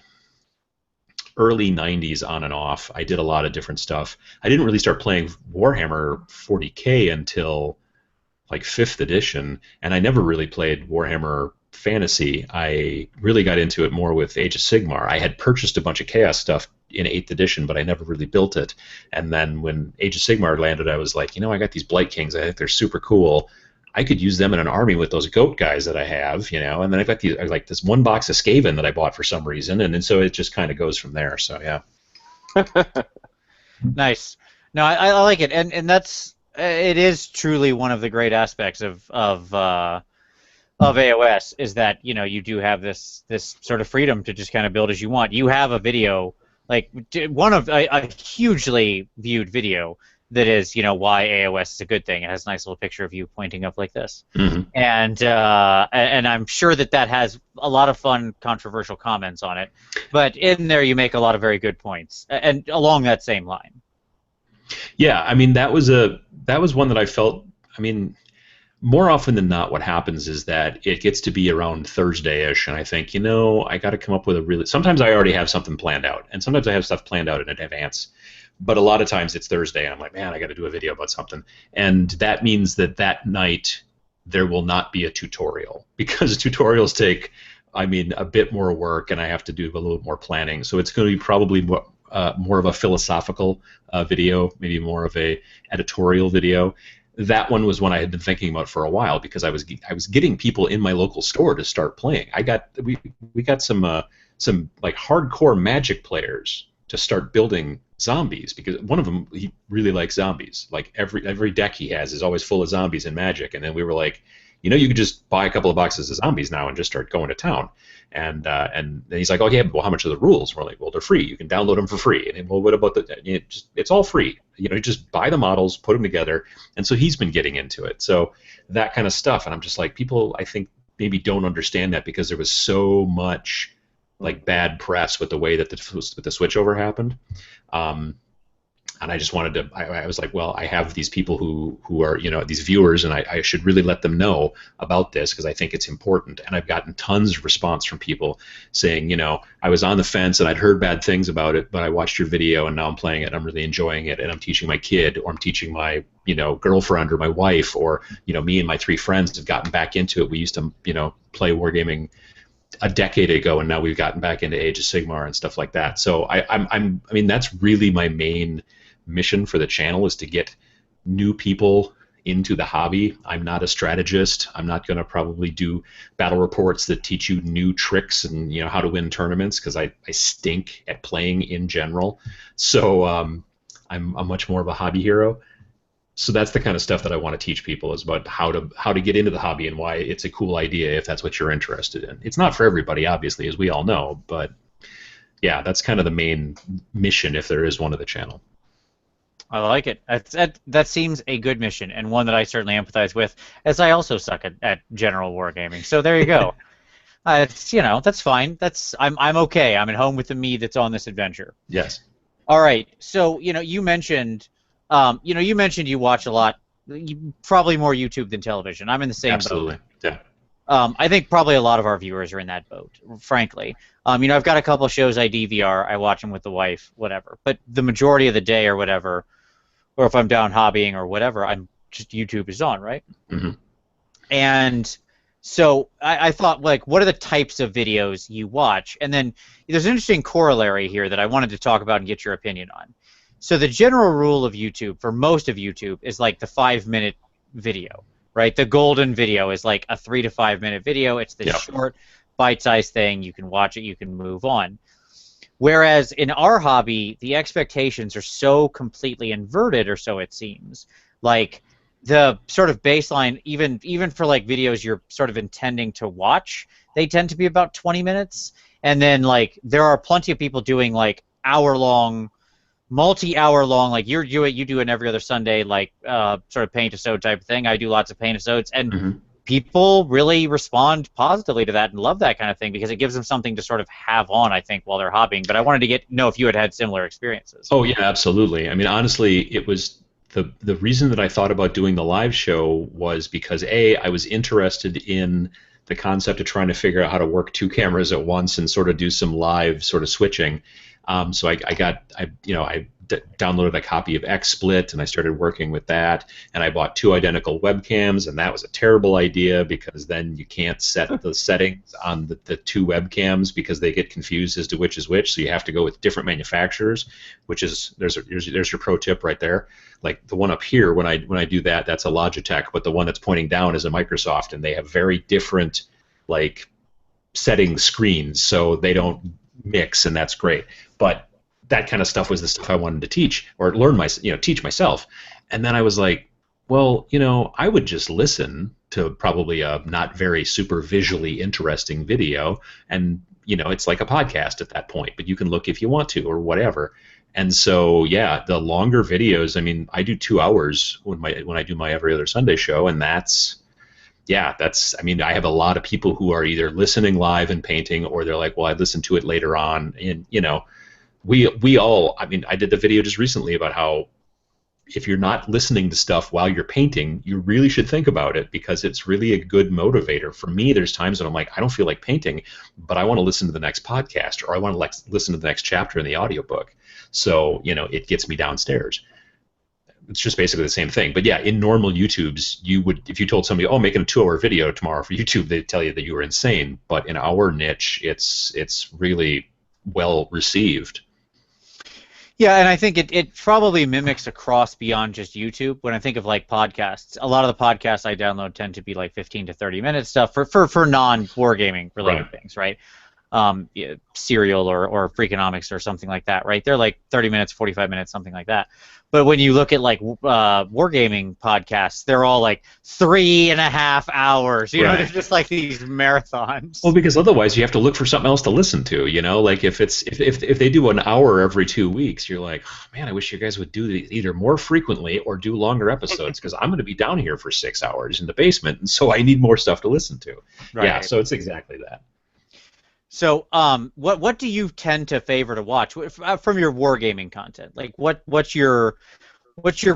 early 90s on and off. I did a lot of different stuff. I didn't really start playing Warhammer 40K until like 5th edition, and I never really played Warhammer Fantasy. I really got into it more with Age of Sigmar. I had purchased a bunch of Chaos stuff in 8th edition, but I never really built it. And then when Age of Sigmar landed, I was like, I got these Blight Kings. I think they're super cool. I could use them in an army with those goat guys that I have, And then I've got this one box of Skaven that I bought for some reason, and then so it just kind of goes from there. So yeah. Nice. No, I like it, and that's it is truly one of the great aspects of AOS is that you do have this sort of freedom to just kind of build as you want. You have a video, like one of a hugely viewed video that is why AOS is a good thing. It has a nice little picture of you pointing up like this, and I'm sure that has a lot of fun, controversial comments on it. But in there, you make a lot of very good points, and along that same line. Yeah, I mean that was one that I felt. I mean, more often than not, what happens is that it gets to be around Thursday-ish, and I think, I got to come up with a really. Sometimes I already have something planned out, and sometimes I have stuff planned out in advance. But a lot of times it's Thursday, and I'm like, man, I got to do a video about something, and that means that night there will not be a tutorial, because tutorials take, a bit more work, and I have to do a little more planning. So it's going to be probably more of a philosophical video, maybe more of a editorial video. That one was one I had been thinking about for a while, because I was getting people in my local store to start playing. We got some like hardcore Magic players to start building zombies, because one of them, he really likes zombies. Like every deck he has is always full of zombies in Magic, and then we were like, you could just buy a couple of boxes of zombies now and just start going to town. And then he's like, oh yeah, well, how much are the rules? We're like, well, they're free. You can download them for free. And well, what about it's all free. Just buy the models, put them together. And so he's been getting into it. So that kind of stuff. And I'm just like, people, I think, maybe don't understand that, because there was so much like bad press with the way that the switchover happened. And I just wanted to. I was like, well, I have these people who are these viewers, and I should really let them know about this because I think it's important. And I've gotten tons of response from people saying, I was on the fence and I'd heard bad things about it, but I watched your video and now I'm playing it and I'm really enjoying it, and I'm teaching my kid, or I'm teaching my girlfriend or my wife, or me and my 3 friends have gotten back into it. We used to play Wargaming a decade ago, and now we've gotten back into Age of Sigmar and stuff like that. So I mean that's really my main mission for the channel, is to get new people into the hobby. I'm not a strategist. I'm not going to probably do battle reports that teach you new tricks and how to win tournaments, because I stink at playing in general. So I'm much more of a hobby hero. So that's the kind of stuff that I want to teach people, is about how to get into the hobby and why it's a cool idea if that's what you're interested in. It's not for everybody, obviously, as we all know, but yeah, that's kind of the main mission, if there is one, of the channel. I like it. That seems a good mission, and one that I certainly empathize with, as I also suck at general wargaming. So there you go. That's fine. I'm okay. I'm at home with the me that's on this adventure. Yes. All right. So you mentioned you watch a lot, probably more YouTube than television. I'm in the same Absolutely. boat. Yeah. I think probably a lot of our viewers are in that boat, frankly. I've got a couple shows I DVR. I watch them with the wife, whatever. But the majority of the day or whatever, or if I'm down hobbying or whatever, I'm just YouTube is on, right? Mm-hmm. And so I thought, like, what are the types of videos you watch? And then there's an interesting corollary here that I wanted to talk about and get your opinion on. So the general rule of YouTube, for most of YouTube, is like the 5-minute video, right? The golden video is like a 3 to 5 minute video. It's this short, bite-sized thing. You can watch it. You can move on. Whereas in our hobby, the expectations are so completely inverted, or so it seems. Like the sort of baseline, even for like videos you're sort of intending to watch, they tend to be about 20 minutes. And then like there are plenty of people doing like hour-long, multi-hour-long, like you do it every other Sunday, like sort of paint-a-sode type of thing. I do lots of paint-a-sodes, and people really respond positively to that and love that kind of thing because it gives them something to sort of have on, I think, while they're hobbying. But I wanted to know if you had similar experiences. Oh yeah, absolutely. I mean, honestly, it was the reason that I thought about doing the live show was because I was interested in the concept of trying to figure out how to work 2 cameras at once and sort of do some live sort of switching. So I downloaded a copy of XSplit and I started working with that, and I bought 2 identical webcams, and that was a terrible idea because then you can't set the settings on the 2 webcams because they get confused as to which is which, so you have to go with different manufacturers, which is there's your pro tip right there. Like the one up here, when I do that, that's a Logitech, but the one that's pointing down is a Microsoft, and they have very different like setting screens, so they don't mix, and that's great. But that kind of stuff was the stuff I wanted to teach or learn teach myself. And then I was like, well, I would just listen to probably a not very super visually interesting video, and it's like a podcast at that point, but you can look if you want to or whatever. And so yeah, the longer videos, I mean, I do 2 hours when I do my every other Sunday show, and that's I mean, I have a lot of people who are either listening live and painting, or they're like, well, I'd listen to it later on. And, we all, I mean, I did the video just recently about how if you're not listening to stuff while you're painting, you really should think about it, because it's really a good motivator. For me, there's times when I'm like, I don't feel like painting, but I want to listen to the next podcast, or I want to listen to the next chapter in the audiobook. So, it gets me downstairs. It's just basically the same thing. But yeah, in normal YouTubes, if you told somebody, oh, making a 2-hour video tomorrow for YouTube, they'd tell you that you were insane. But in our niche, it's really well received. Yeah, and I think it probably mimics across beyond just YouTube. When I think of like podcasts, a lot of the podcasts I download tend to be like 15 to 30 minute stuff for non-wargaming related things, right? Serial or Freakonomics or something like that, right? They're like 30 minutes, 45 minutes, something like that. But when you look at like wargaming podcasts, they're all like 3.5 hours. They're just like these marathons. Well, because otherwise you have to look for something else to listen to. Like if they do an hour every 2 weeks, you're like, oh, man, I wish you guys would do these either more frequently or do longer episodes, because I'm going to be down here for 6 hours in the basement, and so I need more stuff to listen to. Right. Yeah, so it's exactly that. So, what do you tend to favor to watch from your wargaming content? Like, what's your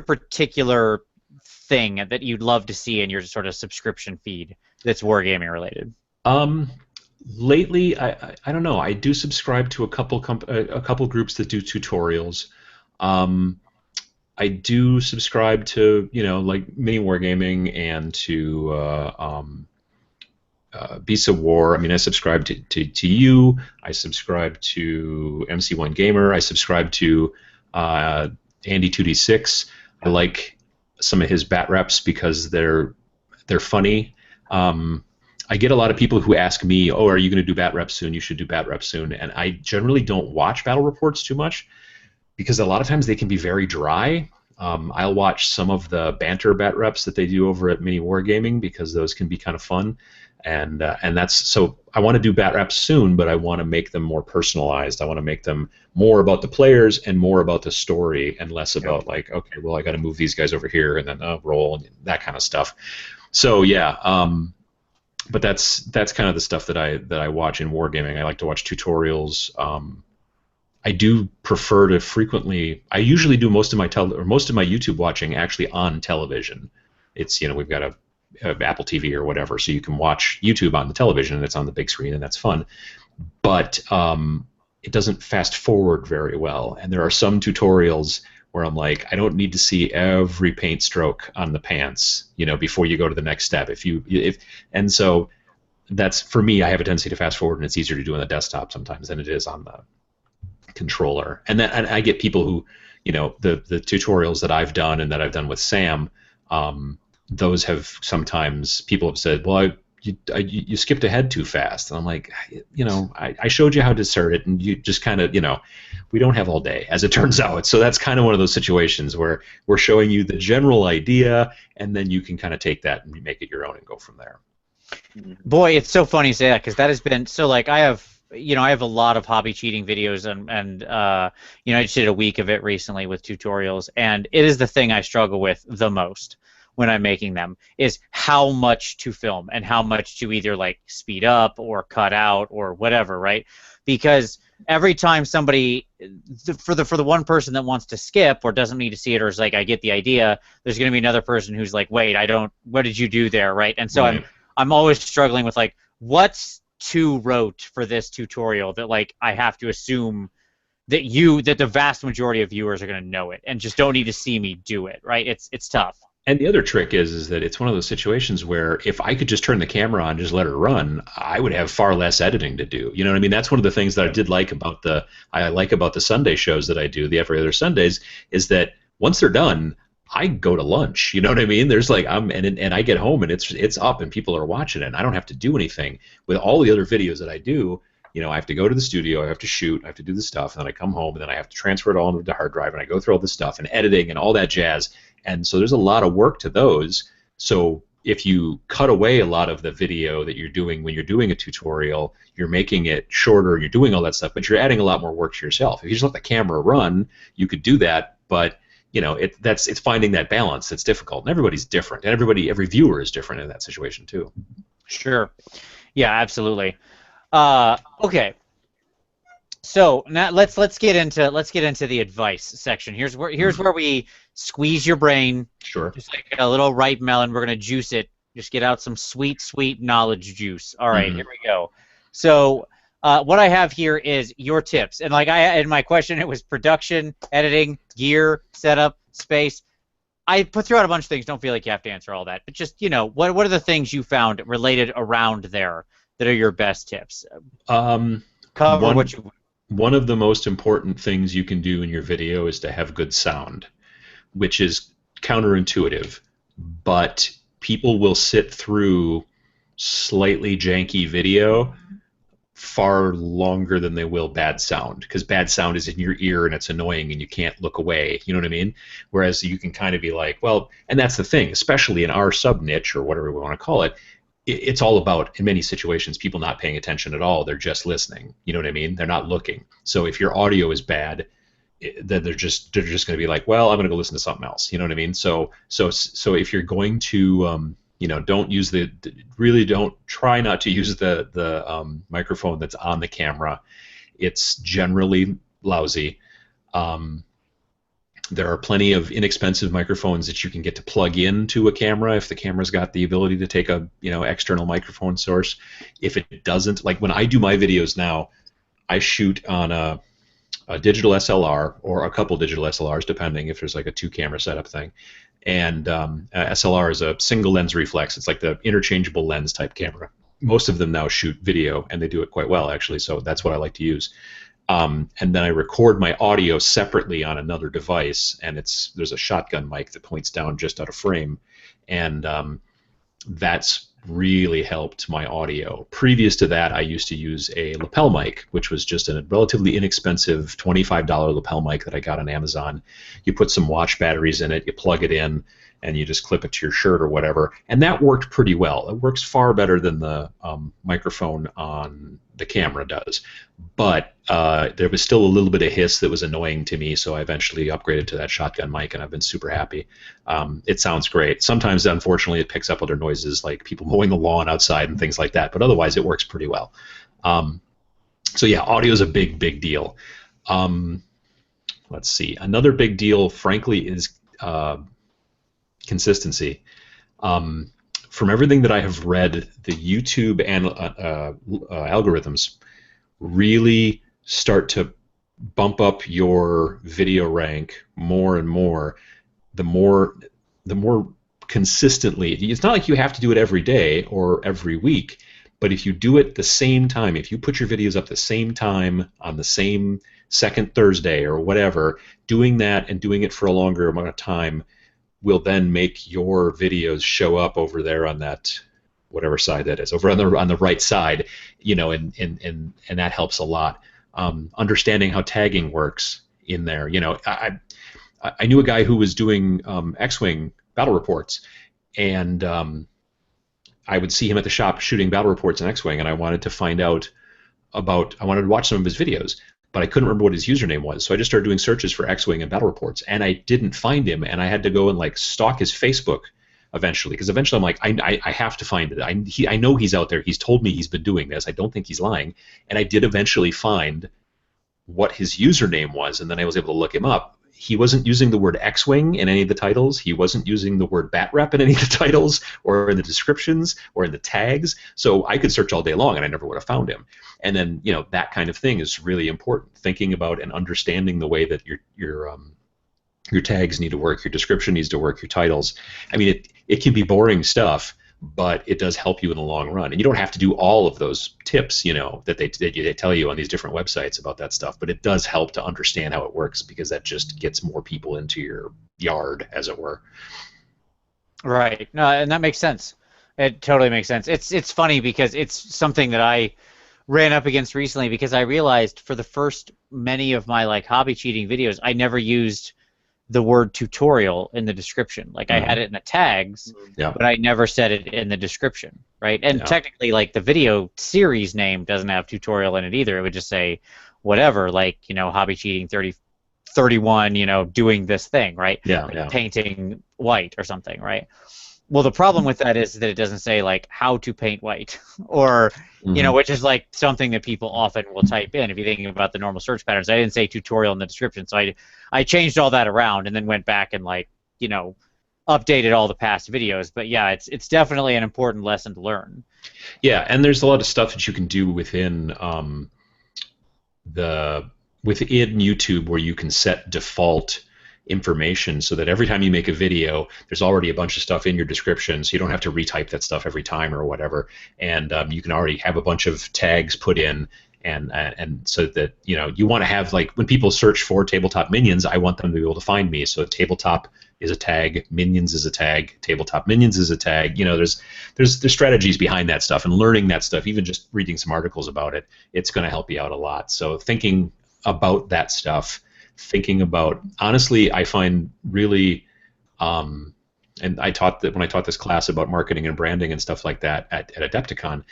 particular thing that you'd love to see in your sort of subscription feed that's wargaming related? Um, lately, I don't know. I do subscribe to a couple groups that do tutorials. Um, I do subscribe to, like Mini Wargaming and to Beasts of War. I mean, I subscribe to you. I subscribe to MC1 Gamer. I subscribe to Andy 2D6. I like some of his bat reps because they're funny. I get a lot of people who ask me, "Oh, are you going to do bat reps soon? You should do bat reps soon." And I generally don't watch battle reports too much because a lot of times they can be very dry. I'll watch some of the banter bat reps that they do over at Mini Wargaming because those can be kind of fun, and that's so. I want to do bat reps soon, but I want to make them more personalized. I want to make them more about the players and more about the story, and less about like, okay, well, I got to move these guys over here and then roll and that kind of stuff. So yeah. But that's kind of the stuff that I watch in wargaming. I like to watch tutorials. I do prefer to frequently. I usually do most of my YouTube watching actually on television. It's we've got a Apple TV or whatever, so you can watch YouTube on the television and it's on the big screen and that's fun. But it doesn't fast forward very well, and there are some tutorials where I'm like, I don't need to see every paint stroke on the pants, before you go to the next step. And so that's for me. I have a tendency to fast forward, and it's easier to do on the desktop sometimes than it is on the controller. And then I get people who, the tutorials that I've done and that I've done with Sam, those have sometimes people have said, well, you skipped ahead too fast, and I'm like, I showed you how to insert it, and you just kind of, we don't have all day, as it turns out. So that's kind of one of those situations where we're showing you the general idea, and then you can kind of take that and make it your own and go from there. Boy, it's so funny you say that, because that has been so. Like, I have a lot of hobby cheating videos, and I just did a week of it recently with tutorials, and it is the thing I struggle with the most when I'm making them, is how much to film and how much to either like speed up or cut out or whatever, right? Because every time somebody, for the one person that wants to skip or doesn't need to see it or is like, I get the idea, there's going to be another person who's like, wait, what did you do there, right? And so Right. I'm always struggling with like, what's too rote for this tutorial that like I have to assume that the vast majority of viewers are going to know it and just don't need to see me do it, right? It's tough. And the other trick is that it's one of those situations where if I could just turn the camera on and just let it run, I would have far less editing to do. You know what I mean? That's one of the things that I like about the Sunday shows that I do, the every other Sundays, is that once they're done, I go to lunch. You know what I mean? There's like and I get home and it's up and people are watching it, and I don't have to do anything. With all the other videos that I do, I have to go to the studio, I have to shoot, I have to do the stuff, and then I come home and then I have to transfer it all into the hard drive, and I go through all this stuff and editing and all that jazz. And so there's a lot of work to those. So if you cut away a lot of the video that you're doing when you're doing a tutorial, you're making it shorter, you're doing all that stuff, but you're adding a lot more work to yourself. If you just let the camera run, you could do that, but it's finding that balance that's difficult. And everybody's different, and every viewer is different in that situation too. Sure. Yeah, absolutely. Okay. So now let's get into the advice section. Here's where we squeeze your brain. Sure. Just like a little ripe melon. We're gonna juice it. Just get out some sweet knowledge juice. All right, Here we go. So what I have here is your tips, and like in my question, it was production, editing, gear, setup, space. I put throughout a bunch of things. Don't feel like you have to answer all that, but just what are the things you found related around there that are your best tips? Cover what you. One of the most important things you can do in your video is to have good sound, which is counterintuitive, but people will sit through slightly janky video far longer than they will bad sound, because bad sound is in your ear and it's annoying and you can't look away, you know what I mean? Whereas you can kind of be like, well, and that's the thing, especially in our sub-niche or whatever we want to call it, it's all about, in many situations, people not paying attention at all. They're just listening. You know what I mean? They're not looking. So if your audio is bad, then they're just going to be like, well, I'm going to go listen to something else. You know what I mean? So if you're going to don't use don't try not to use the microphone that's on the camera. It's generally lousy. There are plenty of inexpensive microphones that you can get to plug into a camera if the camera's got the ability to take a external microphone source. If it doesn't, like when I do my videos now, I shoot on a digital SLR or a couple digital SLRs, depending if there's like a 2-camera setup thing. And SLR is a single lens reflex. It's like the interchangeable lens type camera. Most of them now shoot video, and they do it quite well, actually, so that's what I like to use. And then I record my audio separately on another device, and there's a shotgun mic that points down just out of frame, and that's really helped my audio. Previous to that, I used to use a lapel mic, which was just a relatively inexpensive $25 lapel mic that I got on Amazon. You put some watch batteries in it, you plug it in, and you just clip it to your shirt or whatever, and that worked pretty well. It works far better than the microphone on the camera does, but there was still a little bit of hiss that was annoying to me, so I eventually upgraded to that shotgun mic, and I've been super happy. It sounds great. Sometimes, unfortunately, it picks up other noises like people mowing the lawn outside and things like that, but otherwise it works pretty well. So yeah, audio is a big, big deal. Let's see. Another big deal, frankly, is consistency. From everything that I have read, the YouTube algorithms really start to bump up your video rank more and more. The more consistently. It's not like you have to do it every day or every week, but if you do it the same time, if you put your videos up the same time on the same second Thursday or whatever, doing that and doing it for a longer amount of time will then make your videos show up over there on that whatever side that is, over on the right side, and that helps a lot. Understanding how tagging works in there, I knew a guy who was doing X-Wing battle reports, and I would see him at the shop shooting battle reports in X-Wing, and I wanted to find out I wanted to watch some of his videos, but I couldn't remember what his username was, so I just started doing searches for X-Wing and battle reports, and I didn't find him, and I had to go and stalk his Facebook eventually, because eventually I'm like, I have to find it. I know he's out there. He's told me he's been doing this. I don't think he's lying, and I did eventually find what his username was, and then I was able to look him up. He wasn't using the word X-Wing in any of the titles. He wasn't using the word bat rep in any of the titles or in the descriptions or in the tags. So I could search all day long and I never would have found him. And then, that kind of thing is really important. Thinking about and understanding the way that your tags need to work, your description needs to work, your titles. I mean, it can be boring stuff, but it does help you in the long run. And you don't have to do all of those tips, that they tell you on these different websites about that stuff, but it does help to understand how it works, because that just gets more people into your yard, as it were. Right. No, and that makes sense. It totally makes sense. It's funny because it's something that I ran up against recently, because I realized for the first many of my hobby cheating videos, I never used the word tutorial in the description. I had it in the tags, but I never said it in the description, right? And technically, the video series name doesn't have tutorial in it either. It would just say whatever, hobby cheating 31, doing this thing, right? Painting white or something, right? Well, the problem with that is that it doesn't say how to paint white, or which is something that people often will type in. If you're thinking about the normal search patterns, I didn't say tutorial in the description, so I changed all that around and then went back and updated all the past videos. But yeah, it's definitely an important lesson to learn. Yeah, and there's a lot of stuff that you can do within within YouTube where you can set default information so that every time you make a video, there's already a bunch of stuff in your description, so you don't have to retype that stuff every time or whatever, and you can already have a bunch of tags put in, and so that you want to have, when people search for Tabletop Minions, I want them to be able to find me. So tabletop is a tag, minions is a tag, Tabletop Minions is a tag. There's strategies behind that stuff, and learning that stuff, even just reading some articles about it, it's going to help you out a lot. So thinking about that stuff, honestly, I find really, and I taught that when I taught this class about marketing and branding and stuff like that at Adepticon,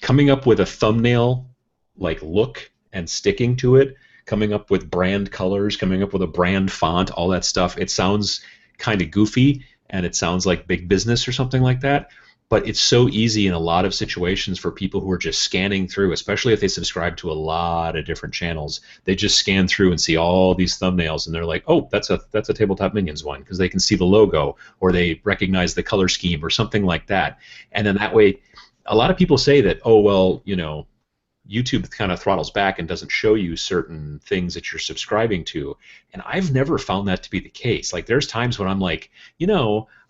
coming up with a thumbnail look and sticking to it, coming up with brand colors, coming up with a brand font, all that stuff, it sounds kind of goofy, and it sounds like big business or something like that. But it's so easy in a lot of situations for people who are just scanning through, especially if they subscribe to a lot of different channels. They just scan through and see all these thumbnails, and they're like, "Oh, that's a Tabletop Minions one," because they can see the logo or they recognize the color scheme or something like that. And then that way, a lot of people say that, "Oh, well, YouTube kind of throttles back and doesn't show you certain things that you're subscribing to." And I've never found that to be the case. Like, there's times when I'm like,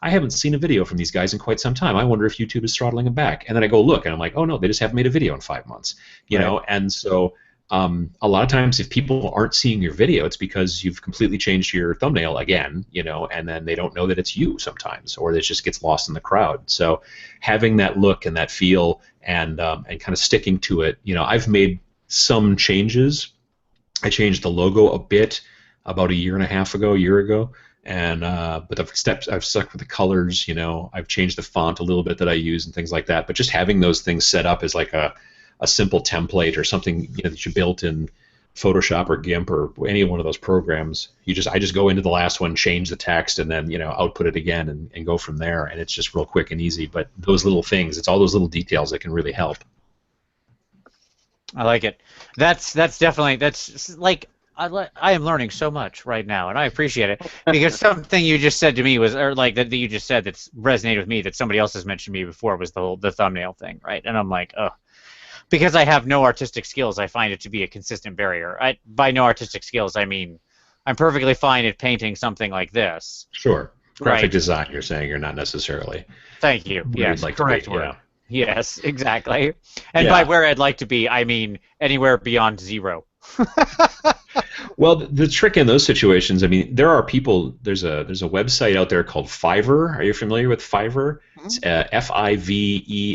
I haven't seen a video from these guys in quite some time. I wonder if YouTube is throttling them back. And then I go look, and I'm like, oh no, they just haven't made a video in 5 months. And so a lot of times if people aren't seeing your video, it's because you've completely changed your thumbnail again, and then they don't know that it's you sometimes, or it just gets lost in the crowd. So having that look and that feel and kind of sticking to it, I've made some changes. I changed the logo a bit about a year ago. And but I've stuck with the colors, I've changed the font a little bit that I use and things like that. But just having those things set up as like a simple template or something that you built in Photoshop or GIMP or any one of those programs, I just go into the last one, change the text, and then output it again and go from there. And it's just real quick and easy. But those little things, it's all those little details that can really help. I like it. That's definitely like. I am learning so much right now, and I appreciate it, because something you just said to me was, or like that you just said that's resonated with me that somebody else has mentioned to me before, was the thumbnail thing, right? And I'm like, oh, because I have no artistic skills, I find it to be a consistent barrier. By no artistic skills, I mean I'm perfectly fine at painting something like this. Sure. Graphic design, you're saying you're not necessarily. Thank you. Yes, like correct word. Yes, exactly. And by where I'd like to be, I mean anywhere beyond 0. Well, the trick in those situations, I mean, there are people. There's a website out there called Fiverr. Are you familiar with Fiverr? Mm-hmm. It's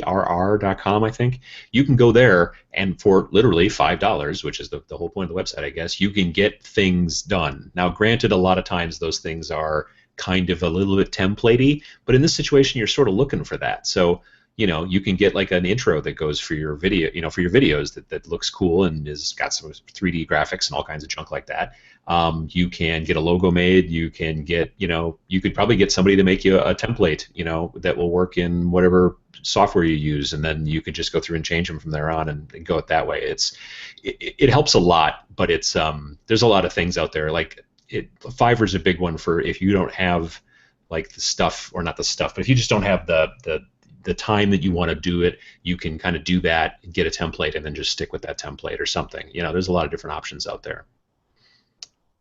Fiverr.com, I think. You can go there, and for literally $5, which is the whole point of the website, I guess, you can get things done. Now, granted, a lot of times those things are kind of a little bit templatey, but in this situation, you're sort of looking for that. So, you can get like an intro that goes for your video, for your videos that looks cool and is got some 3D graphics and all kinds of junk like that. You can get a logo made. You can get, you could probably get somebody to make you a template, that will work in whatever software you use, and then you could just go through and change them from there on and go it that way. It helps a lot, but it's there's a lot of things out there. Like Fiverr's a big one for if you don't have like the stuff, or not the stuff, but if you just don't have the time that you want to do it, you can kind of do that, get a template, and then just stick with that template or something. There's a lot of different options out there.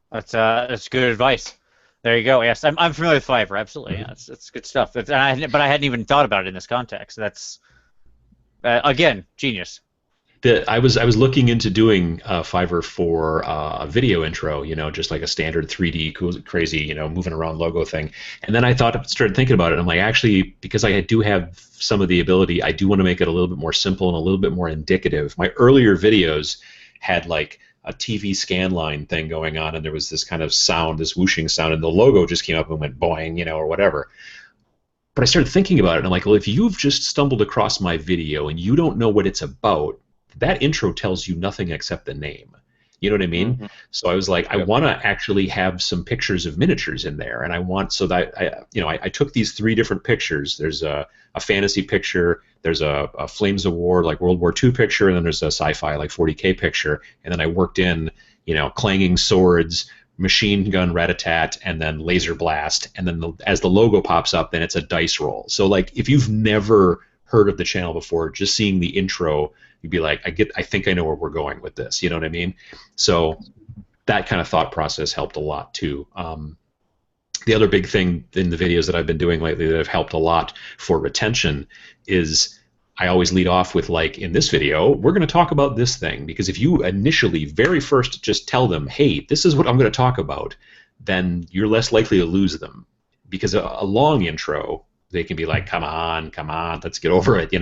That's good advice. There you go. Yes, I'm familiar with Fiverr. Absolutely. Yeah, it's good stuff. But I hadn't even thought about it in this context. That's again, genius. I was looking into doing Fiverr for a video intro, just like a standard 3D crazy, moving around logo thing. And then I started thinking about it. And I'm like, actually, because I do have some of the ability, I do want to make it a little bit more simple and a little bit more indicative. My earlier videos had like a TV scan line thing going on, and there was this kind of sound, this whooshing sound, and the logo just came up and went boing, or whatever. But I started thinking about it, and I'm like, well, if you've just stumbled across my video and you don't know what it's about, that intro tells you nothing except the name. You know what I mean? Mm-hmm. So I was like, I want to actually have some pictures of miniatures in there, and I want so that I took these 3 different pictures. There's a fantasy picture, there's a Flames of War like World War II picture, and then there's a sci-fi like 40K picture, and then I worked in clanging swords, machine gun rat-a-tat, and then laser blast, and then as the logo pops up, then it's a dice roll. So like if you've never heard of the channel before, just seeing the intro, you'd be like, I think I know where we're going with this. You know what I mean? So that kind of thought process helped a lot too. The other big thing in the videos that I've been doing lately that have helped a lot for retention is I always lead off with, like, in this video, we're going to talk about this thing, because if you initially, very first, just tell them, hey, this is what I'm going to talk about, then you're less likely to lose them. Because a long intro, they can be like, come on, let's get over it,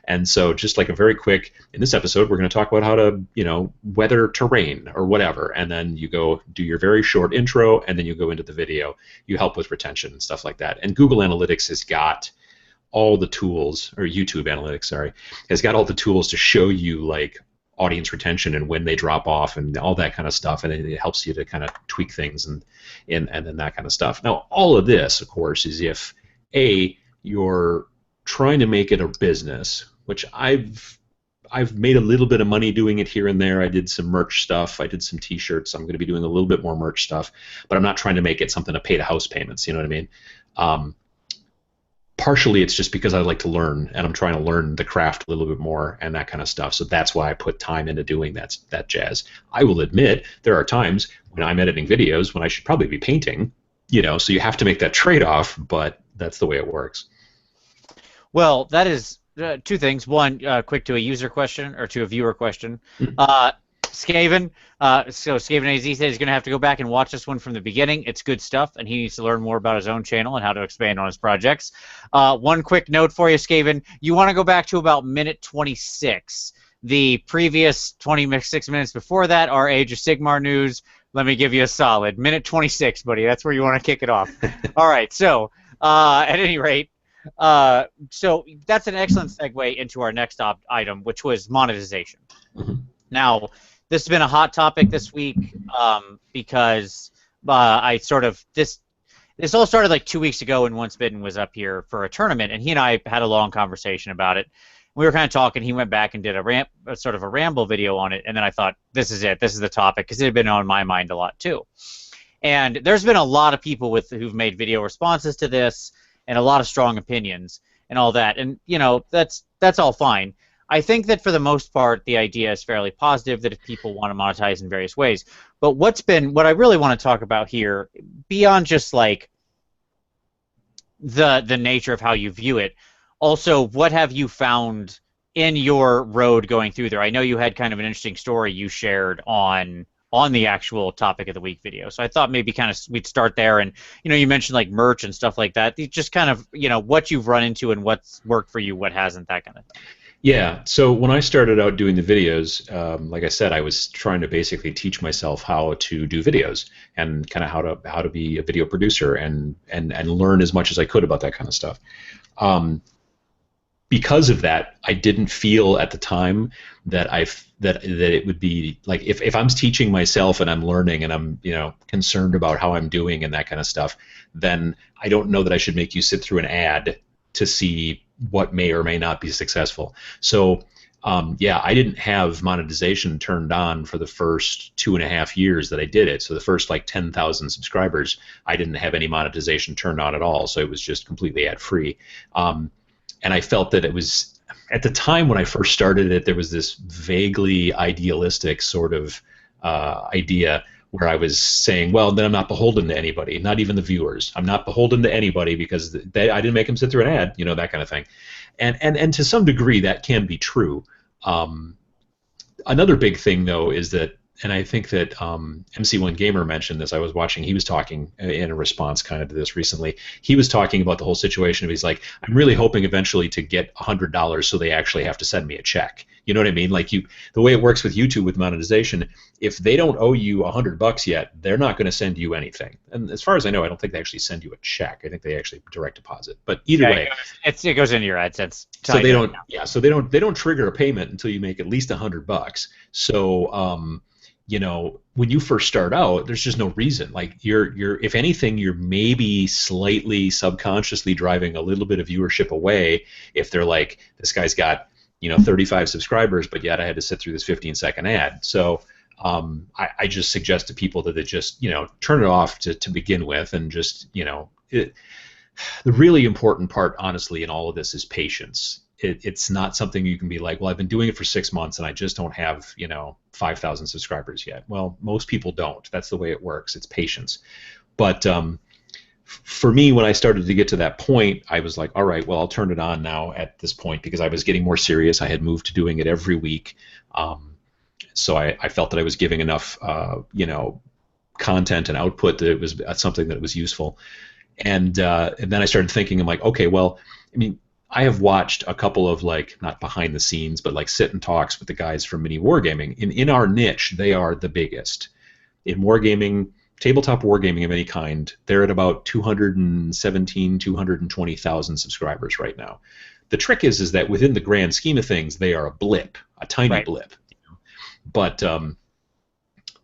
And so just like a very quick, in this episode, we're going to talk about how to, weather terrain or whatever. And then you go do your very short intro, and then you go into the video. You help with retention and stuff like that. And Google Analytics has got all the tools, or YouTube Analytics, sorry, has got all the tools to show you, like, audience retention and when they drop off and all that kind of stuff, and it helps you to kind of tweak things and then that kind of stuff. Now, all of this, of course, is if you're trying to make it a business, which I've made a little bit of money doing it here and there. I did some merch stuff. I did some T-shirts. I'm going to be doing a little bit more merch stuff, but I'm not trying to make it something to pay the house payments. You know what I mean? Partially, it's just because I like to learn, and I'm trying to learn the craft a little bit more and that kind of stuff. So that's why I put time into doing that jazz. I will admit there are times when I'm editing videos when I should probably be painting. So you have to make that trade-off, but that's the way it works. Well, that is two things. One, quick to a user question or to a viewer question. Skaven. So Skaven AZ said he's going to have to go back and watch this one from the beginning. It's good stuff, and he needs to learn more about his own channel and how to expand on his projects. One quick note for you, Skaven. You want to go back to about minute 26. The previous 26 minutes before that are Age of Sigmar news. Let me give you a solid minute 26, buddy. That's where you want to kick it off. All right. So at any rate, so that's an excellent segue into our next item, which was monetization. Now, this has been a hot topic this week because I sort of this all started like 2 weeks ago when Once Bitten was up here for a tournament, and he and I had a long conversation about it. We were kind of talking. He went back and did a sort of a ramble video on it, and then I thought, this is it. This is the topic, because it had been on my mind a lot too. And there's been a lot of people who've made video responses to this, and a lot of strong opinions and all that. And that's all fine. I think that for the most part, the idea is fairly positive, that if people want to monetize in various ways. But what I really want to talk about here, beyond just like the nature of how you view it, also what have you found in your road going through there? I know you had kind of an interesting story you shared on the actual topic of the week video. So I thought maybe kind of we'd start there, and you mentioned like merch and stuff like that. Just kind of what you've run into and what's worked for you, what hasn't, that kind of thing. Yeah, so when I started out doing the videos, like I said, I was trying to basically teach myself how to do videos and kind of how to be a video producer and learn as much as I could about that kind of stuff. Because of that, I didn't feel at the time that that it would be like if I'm teaching myself and I'm learning and I'm concerned about how I'm doing and that kind of stuff, then I don't know that I should make you sit through an ad to see what may or may not be successful. So yeah, I didn't have monetization turned on for the first 2.5 years that I did it. So the first like 10,000 subscribers, I didn't have any monetization turned on at all. So it was just completely ad free. And I felt that it was, at the time when I first started it, there was this vaguely idealistic sort of idea where I was saying, well, then I'm not beholden to anybody, not even the viewers. I'm not beholden to anybody because I didn't make them sit through an ad, that kind of thing. And to some degree, that can be true. Another big thing, though, is that, and I think that MC1 Gamer mentioned this. I was watching, he was talking in a response kind of to this recently. He was talking about the whole situation of, he's like, I'm really hoping eventually to get $100 so they actually have to send me a check. You know what I mean? Like the way it works with YouTube with monetization, if they don't owe you $100 yet, they're not going to send you anything. And as far as I know, I don't think they actually send you a check. I think they actually direct deposit. But either way, it goes into your AdSense. So they don't. Yeah. So they don't trigger a payment until you make at least $100. So when you first start out, there's just no reason. Like you're if anything, you're maybe slightly subconsciously driving a little bit of viewership away if they're like, this guy's got 35 subscribers, but yet I had to sit through this 15-second ad. So I just suggest to people that they just turn it off to begin with, and just the really important part, honestly, in all of this is patience. It's not something you can be like, well, I've been doing it for 6 months and I just don't have 5,000 subscribers yet. Well, most people don't. That's the way it works. It's patience. But for me, when I started to get to that point, I was like, all right, well, I'll turn it on now at this point, because I was getting more serious. I had moved to doing it every week. So I felt that I was giving enough content and output that it was something that was useful. And then I started thinking, I'm like, okay, well, I mean, I have watched a couple of, like, not behind the scenes, but like sit and talks with the guys from Mini Wargaming. In our niche, they are the biggest. In wargaming, tabletop wargaming of any kind, they're at about 217, 220,000 subscribers right now. The trick is that within the grand scheme of things, they are a blip, a tiny blip. But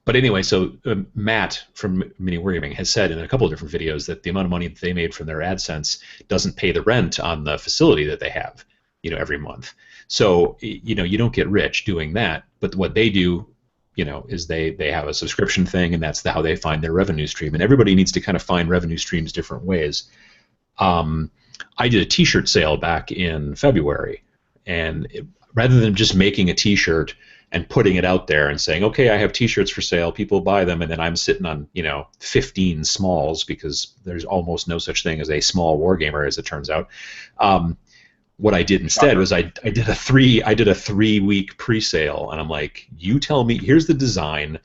But anyway, so Matt from Mini Wargaming has said in a couple of different videos that the amount of money that they made from their AdSense doesn't pay the rent on the facility that they have, every month. So, you don't get rich doing that. But what they do, is they have a subscription thing, and that's how they find their revenue stream. And everybody needs to kind of find revenue streams different ways. I did a T-shirt sale back in February, and rather than just making a T-shirt and putting it out there and saying, okay, I have T-shirts for sale, people buy them, and then I'm sitting on 15 smalls, because there's almost no such thing as a small wargamer, as it turns out. What I did instead was I did a 3-week pre-sale, and I'm like, you tell me, here's the design.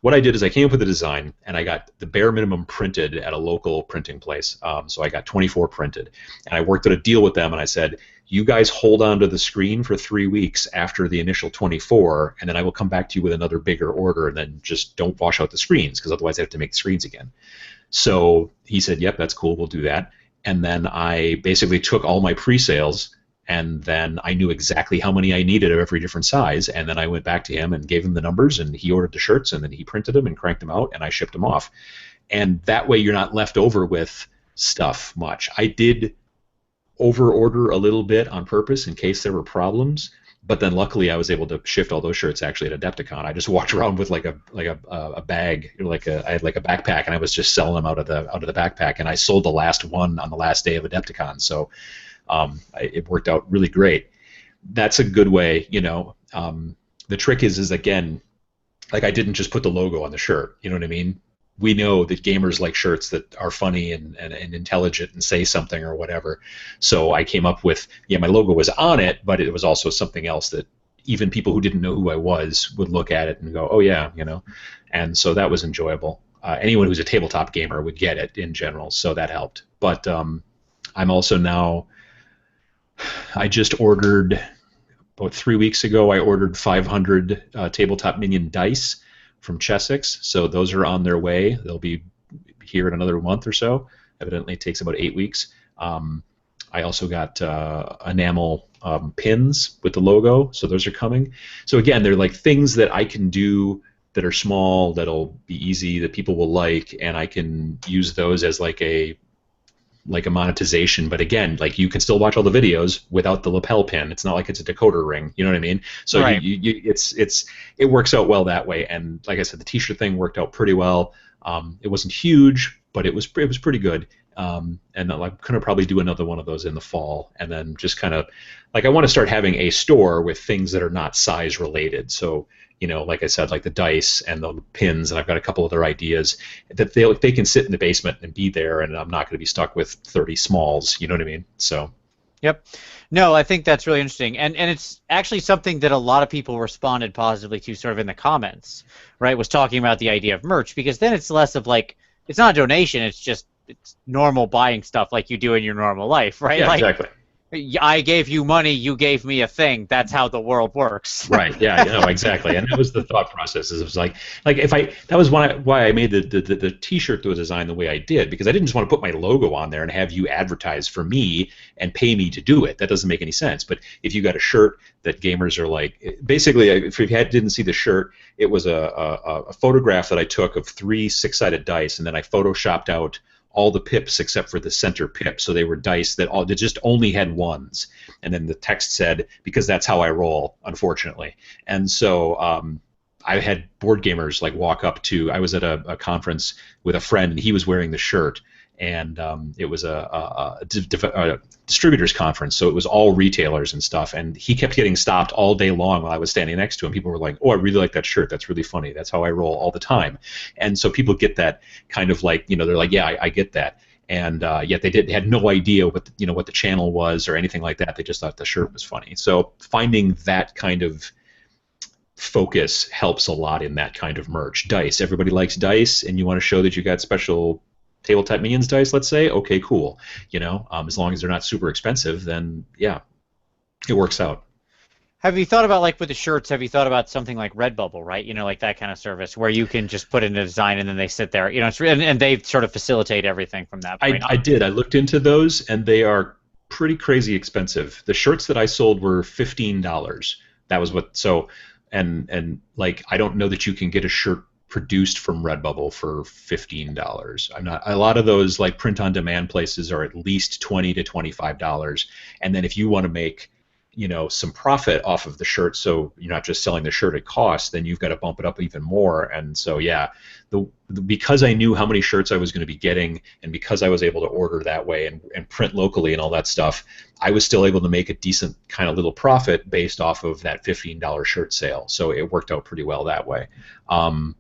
What I did is I came up with a design, and I got the bare minimum printed at a local printing place. So I got 24 printed, and I worked out a deal with them, and I said, you guys hold on to the screen for 3 weeks after the initial 24, and then I will come back to you with another bigger order, and then just don't wash out the screens, because otherwise I have to make the screens again. So he said, yep, that's cool, we'll do that. And then I basically took all my pre-sales, and then I knew exactly how many I needed of every different size, and then I went back to him and gave him the numbers, and he ordered the shirts, and then he printed them and cranked them out, and I shipped them off. And that way you're not left over with stuff much. I did over-order a little bit on purpose in case there were problems, but then luckily I was able to shift all those shirts actually at Adepticon. I just walked around with like a bag, I had like a backpack, and I was just selling them out of the backpack, and I sold the last one on the last day of Adepticon. So it worked out really great. That's a good way, the trick is again, like I didn't just put the logo on the shirt, you know what I mean? We know that gamers like shirts that are funny and intelligent and say something or whatever. So I came up with, my logo was on it, but it was also something else that even people who didn't know who I was would look at it and go, oh yeah, and so that was enjoyable. Anyone who's a tabletop gamer would get it in general, so that helped. But I'm also now, I just ordered, about 3 weeks ago, I ordered 500 Tabletop Minion dice from Chessex, so those are on their way. They'll be here in another month or so. Evidently it takes about 8 weeks. I also got enamel pins with the logo, so those are coming. So again, they're like things that I can do that are small, that'll be easy, that people will like, and I can use those as like a monetization. But again, like you can still watch all the videos without the lapel pin. It's not like it's a decoder ring, you know what I mean? So right. it works out well that way. And like I said, the T-shirt thing worked out pretty well. It wasn't huge, but it was pretty good. And I'm gonna probably do another one of those in the fall, and then just kind of like I want to start having a store with things that are not size related. So like I said, like the dice and the pins, and I've got a couple other ideas that they can sit in the basement and be there, and I'm not going to be stuck with 30 smalls. You know what I mean? So. Yep. No, I think that's really interesting, and it's actually something that a lot of people responded positively to, sort of in the comments, right? Was talking about the idea of merch, because then it's less of like it's not a donation; it's normal buying stuff like you do in your normal life, right? Yeah, like, exactly. I gave you money, you gave me a thing. That's how the world works. Right. Yeah. No. Exactly. And that was the thought process. It was like if that was why I made the T-shirt to a design the way I did, because I didn't just want to put my logo on there and have you advertise for me and pay me to do it. That doesn't make any sense. But if you got a shirt that gamers are like, basically, if you didn't see the shirt, it was a photograph that I took of 3 6-sided dice, and then I photoshopped out all the pips except for the center pip, so they were dice that just only had ones, and then the text said, because that's how I roll, unfortunately. And so I had board gamers like walk up to, I was at a conference with a friend, and he was wearing the shirt, and it was a distributors conference, so it was all retailers and stuff, and he kept getting stopped all day long while I was standing next to him. People were like, oh, I really like that shirt, that's really funny, that's how I roll all the time. And so people get that kind of like, they're like, yeah, I get that. And yet they had no idea what what the channel was or anything like that. They just thought the shirt was funny. So finding that kind of focus helps a lot in that kind of merch. Dice, everybody likes dice, and you want to show that you got special Tabletop Minions dice, let's say, okay, cool. As long as they're not super expensive, then yeah, it works out. Have you thought about, like with the shirts, have you thought about something like Redbubble, right? Like that kind of service where you can just put in a design and then they sit there, and they sort of facilitate everything from that point on. I did. I looked into those, and they are pretty crazy expensive. The shirts that I sold were $15. That was what, so, and like, I don't know that you can get a shirt produced from Redbubble for $15. I'm not. A lot of those like print-on-demand places are at least $20 to $25, and then if you want to make some profit off of the shirt, so you're not just selling the shirt at cost, then you've got to bump it up even more. And so yeah, because I knew how many shirts I was going to be getting, and because I was able to order that way and print locally and all that stuff, I was still able to make a decent kind of little profit based off of that $15 shirt sale. So it worked out pretty well that way. I've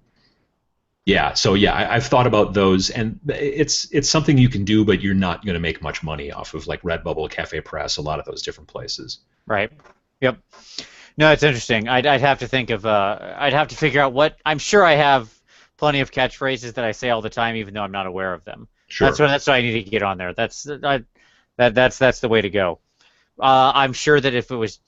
thought about those, and it's something you can do, but you're not going to make much money off of like Redbubble, Cafe Press, a lot of those different places. Right. Yep. No, it's interesting. I'd have to think of I'd have to figure out what. I'm sure I have plenty of catchphrases that I say all the time, even though I'm not aware of them. Sure. That's why I need to get on there. That's the way to go. I'm sure that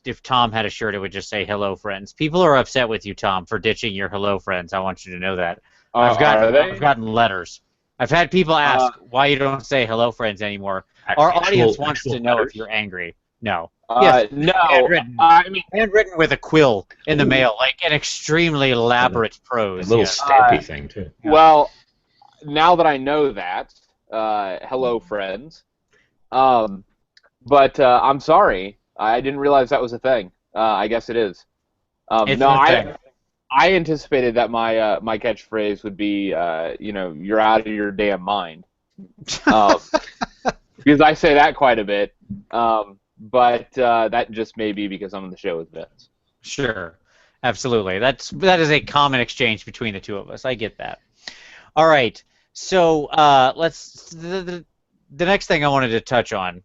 if Tom had a shirt, it would just say "Hello, friends." People are upset with you, Tom, for ditching your "Hello, friends." I want you to know that. I've gotten letters. I've had people ask why you don't say "Hello, friends" anymore. Our audience wants to know if you're angry. No. Yes. No. Handwritten with a quill in the mail, like an extremely elaborate prose. A little stampy thing too. Yeah. Well, now that I know that, hello, friends. But I'm sorry, I didn't realize that was a thing. I guess it is. I anticipated that my my catchphrase would be, you're out of your damn mind, because I say that quite a bit. But that just may be because I'm on the show with Vince. Sure, absolutely. That is a common exchange between the two of us. I get that. All right. So the next thing I wanted to touch on.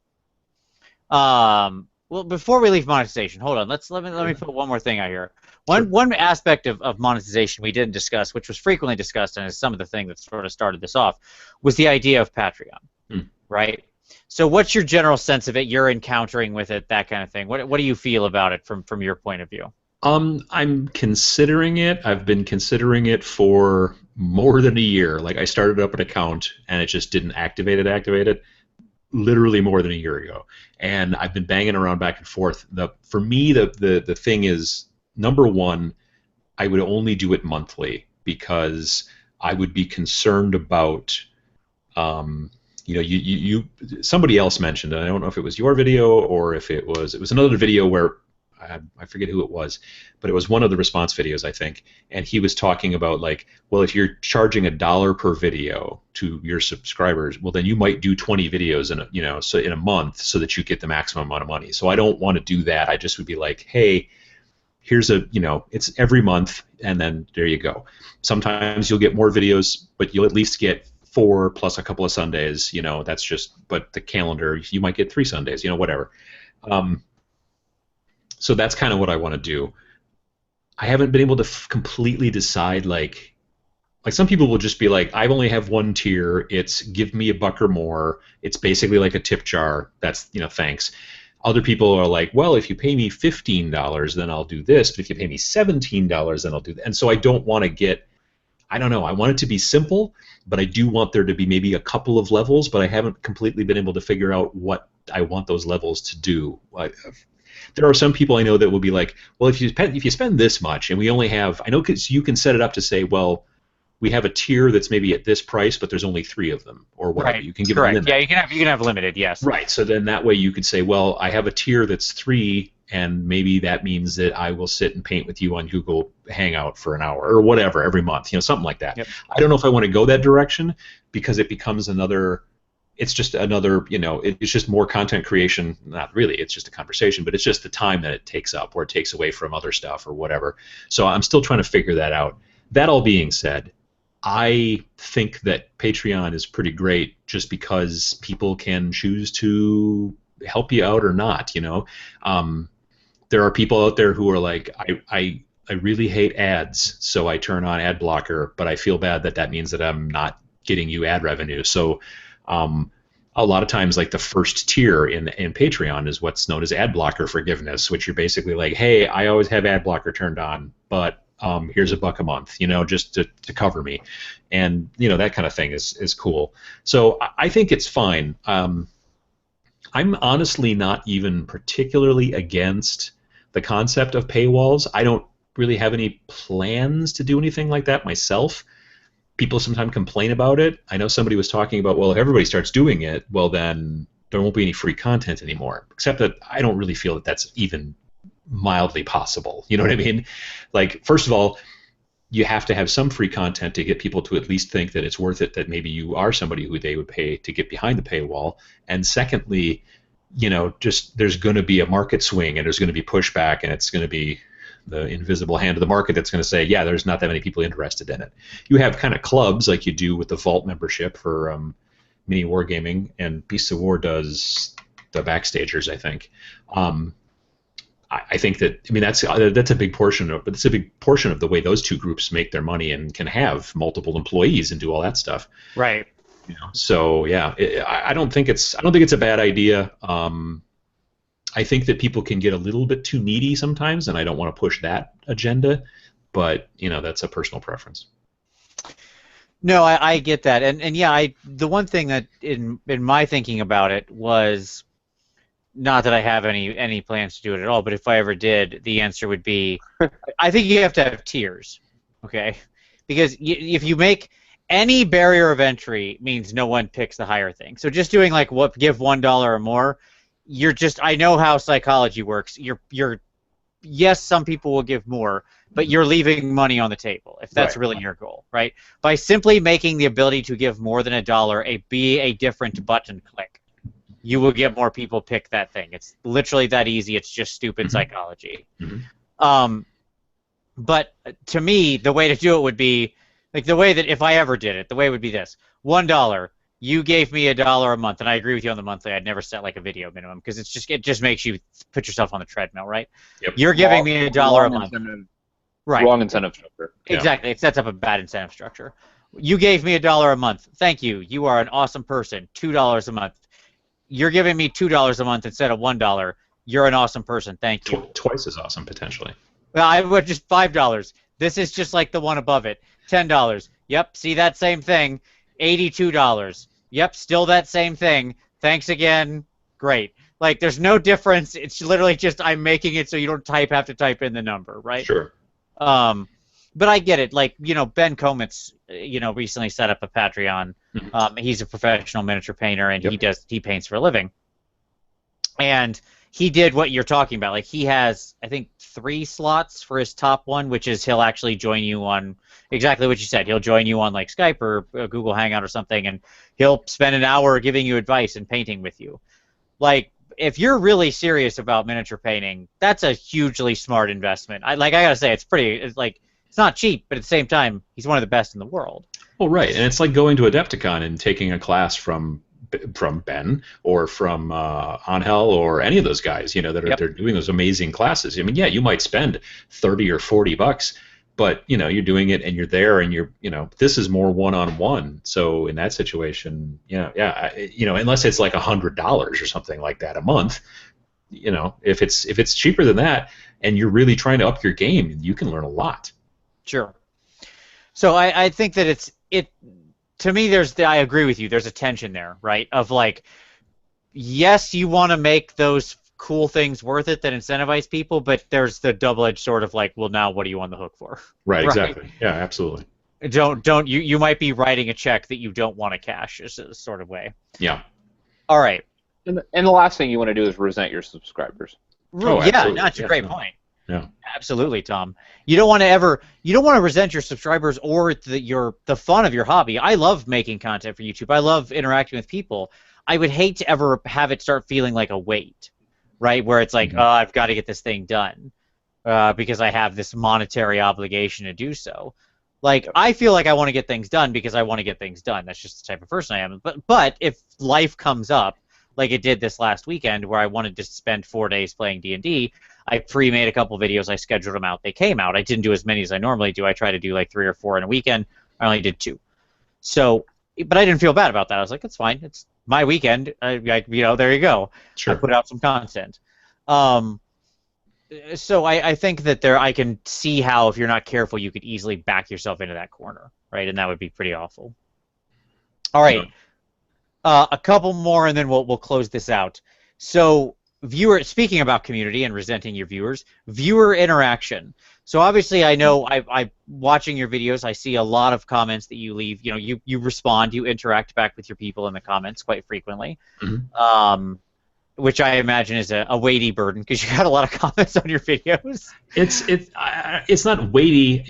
Well, before we leave monetization, hold on. Let me put one more thing out here. One aspect of monetization we didn't discuss, which was frequently discussed, and is some of the thing that sort of started this off, was the idea of Patreon, right? So, what's your general sense of it? You're encountering with it, that kind of thing. What do you feel about it from your point of view? I'm considering it. I've been considering it for more than a year. Like I started up an account and it just didn't activate it. Literally more than a year ago, and I've been banging around back and forth. For me, the thing is, number one, I would only do it monthly because I would be concerned about, somebody else mentioned, and I don't know if it was your video or if it was another video where I forget who it was, but it was one of the response videos, I think, and he was talking about like, well, if you're charging $1 per video to your subscribers, well, then you might do 20 videos in a month so that you get the maximum amount of money. So I don't want to do that. I just would be like, hey, here's it's every month, and then there you go. Sometimes you'll get more videos, but you'll at least get 4 plus a couple of Sundays. That's just, but the calendar, you might get 3 Sundays. Whatever. So that's kind of what I want to do. I haven't been able to completely decide, like some people will just be like, I only have one tier, it's give me $1 or more, it's basically like a tip jar, that's, thanks. Other people are like, well, if you pay me $15, then I'll do this, but if you pay me $17, then I'll do that. And so I don't want to get, I don't know, I want it to be simple, but I do want there to be maybe a couple of levels, but I haven't completely been able to figure out what I want those levels to do. There are some people I know that will be like, well, if you spend this much, and we only have, I know, because you can set it up to say, well, we have a tier that's maybe at this price, but there's only 3 of them, or whatever. Right. You can give Correct. it a limit. Yeah, you can have limited. Yes. Right. So then that way you could say, well, I have a tier that's 3, and maybe that means that I will sit and paint with you on Google Hangout for an hour or whatever every month. Something like that. Yep. I don't know if I want to go that direction because it becomes another. It's just another, it's just more content creation. Not really, it's just a conversation, but it's just the time that it takes up, or it takes away from other stuff or whatever. So I'm still trying to figure that out. That all being said, I think that Patreon is pretty great just because people can choose to help you out or not, There are people out there who are like, I really hate ads, so I turn on ad blocker, but I feel bad that means that I'm not getting you ad revenue. So a lot of times, like the first tier in Patreon is what's known as ad blocker forgiveness, which you're basically like, hey, I always have ad blocker turned on, but here's $1 a month, just to cover me, and that kind of thing is cool. So I think it's fine. I'm honestly not even particularly against the concept of paywalls. I don't really have any plans to do anything like that myself. People sometimes complain about it. I know somebody was talking about, well, if everybody starts doing it, well, then there won't be any free content anymore. Except that I don't really feel that that's even mildly possible. You know what I mean? Like, first of all, you have to have some free content to get people to at least think that it's worth it, that maybe you are somebody who they would pay to get behind the paywall. And secondly, just there's going to be a market swing and there's going to be pushback, and it's going to be the invisible hand of the market that's going to say, yeah, there's not that many people interested in it. You have kind of clubs like you do with the Vault membership for Mini Wargaming, and Beasts of War does the Backstagers, I think. I think that, I mean, that's a big portion of, but it's a big portion of the way those two groups make their money and can have multiple employees and do all that stuff. Right. So yeah, I don't think it's a bad idea. I think that people can get a little bit too needy sometimes, and I don't want to push that agenda, but that's a personal preference. No, I get that, and yeah, the one thing that in my thinking about it was, not that I have any plans to do it at all, but if I ever did, the answer would be, I think you have to have tiers, okay? Because if you make any barrier of entry means no one picks the higher thing. So just doing like give $1 or more, I know how psychology works. Yes, some people will give more, but you're leaving money on the table if that's really your goal, right? By simply making the ability to give more than $1 be a different button click, you will get more people pick that thing. It's literally that easy. It's just stupid psychology. But to me, the way to do it would be, like the way that if I ever did it, the way would be this: $1. You gave me $1 a month, and I agree with you on the monthly. I'd never set like a video minimum because it just makes you put yourself on the treadmill, right? Yep. You're giving me $1 a month. Right. Wrong incentive structure. Exactly. It sets up a bad incentive structure. You gave me $1 a month. Thank you. You are an awesome person. $2 a month. You're giving me $2 a month instead of $1. You're an awesome person. Thank you. Twice as awesome, potentially. Well, I would just $5. This is just like the one above it. $10. Yep, see that same thing. $82. Yep, still that same thing. Thanks again. Great. Like, there's no difference. It's literally just I'm making it so you don't have to type in the number, right? Sure. But I get it. Like, Ben Kometz, recently set up a Patreon. He's a professional miniature painter, and he paints for a living. And he did what you're talking about. Like, he has, I think, 3 slots for his top one, which is he'll actually join you on exactly what you said. He'll join you on, like, Skype or Google Hangout or something, and he'll spend an hour giving you advice and painting with you. Like, if you're really serious about miniature painting, that's a hugely smart investment. I gotta say, it's not cheap, but at the same time, he's one of the best in the world. Well, right, and it's like going to Adepticon and taking a class from Ben or from Angel or any of those guys, that are they're doing those amazing classes. I mean, yeah, you might spend $30 or $40, but you're doing it and you're there and you're this is more one-on-one. So in that situation, unless it's like $100 or something like that a month, if it's cheaper than that and you're really trying to up your game, you can learn a lot. Sure. So I think that to me, I agree with you. There's a tension there, right? Of like, yes, you want to make those cool things worth it that incentivize people, but there's the double-edged sword of like, well, now what are you on the hook for? Right. Exactly. Yeah, absolutely. You might be writing a check that you don't want to cash, is a sort of way. Yeah. All right. And the last thing you want to do is resent your subscribers. Yeah, that's a great point. Yeah. Absolutely, Tom. You don't want to resent your subscribers or the fun of your hobby. I love making content for YouTube. I love interacting with people. I would hate to ever have it start feeling like a weight, right? Where it's like, oh, I've got to get this thing done because I have this monetary obligation to do so. Like, I feel like I want to get things done because I want to get things done. That's just the type of person I am. But if life comes up, like it did this last weekend, where I wanted to spend 4 days playing D&D, I pre-made a couple videos. I scheduled them out. They came out. I didn't do as many as I normally do. I try to do like 3 or 4 in a weekend. I only did 2. So, but I didn't feel bad about that. I was like, it's fine. It's my weekend. There you go. Sure. I put out some content. So I think that I can see how if you're not careful, you could easily back yourself into that corner, right? And that would be pretty awful. All right. A couple more, and then we'll close this out. So, speaking about community and resenting your viewers, viewer interaction. So obviously, I know I watching your videos. I see a lot of comments that you leave. You know, you respond, you interact back with your people in the comments quite frequently, which I imagine is a weighty burden because you got a lot of comments on your videos. It's not weighty.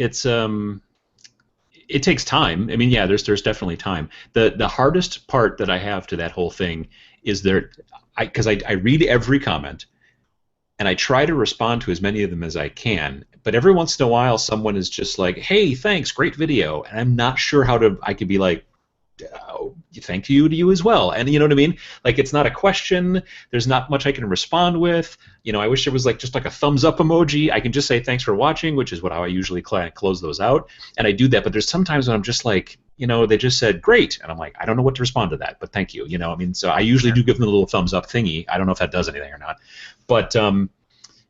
It takes time. I mean, yeah, there's definitely time. The hardest part that I have to that whole thing is because I read every comment, and I try to respond to as many of them as I can. But every once in a while, someone is just like, "Hey, thanks, great video," and I'm not sure I could be like, "Oh, thank you to you as well," and you know what I mean? Like, it's not a question. There's not much I can respond with. You know, I wish there was just like a thumbs up emoji. I can just say thanks for watching, which is what I usually close those out, and I do that. But there's sometimes when I'm just like, you know, they just said great, and I'm like, I don't know what to respond to that, but thank you. You know, I mean, so I usually do give them a little thumbs up thingy. I don't know if that does anything or not, but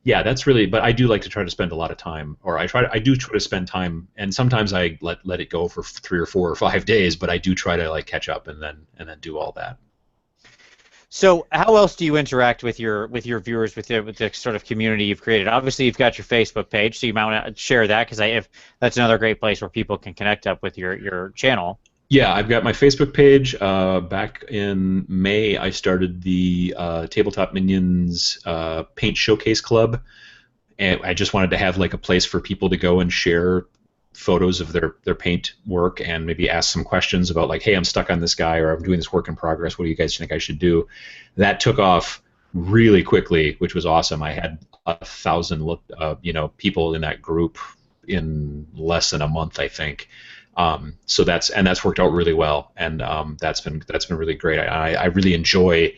yeah, that's really. But I do like to try to spend a lot of time, or I do try to spend time, and sometimes I let it go for 3 or 4 or 5 days, but I do try to like catch up and then do all that. So how else do you interact with your viewers, with the sort of community you've created? Obviously, you've got your Facebook page, so you might want to share that because that's another great place where people can connect up with your channel. Yeah, I've got my Facebook page. Back in May, I started the Tabletop Minions Paint Showcase Club, and I just wanted to have like a place for people to go and share photos of their paint work and maybe ask some questions about like, hey, I'm stuck on this guy, or I'm doing this work in progress. What do you guys think I should do? That took off really quickly, which was awesome. I had 1,000 people in that group in less than a month, I think. So that's worked out really well, and that's been really great. I really enjoy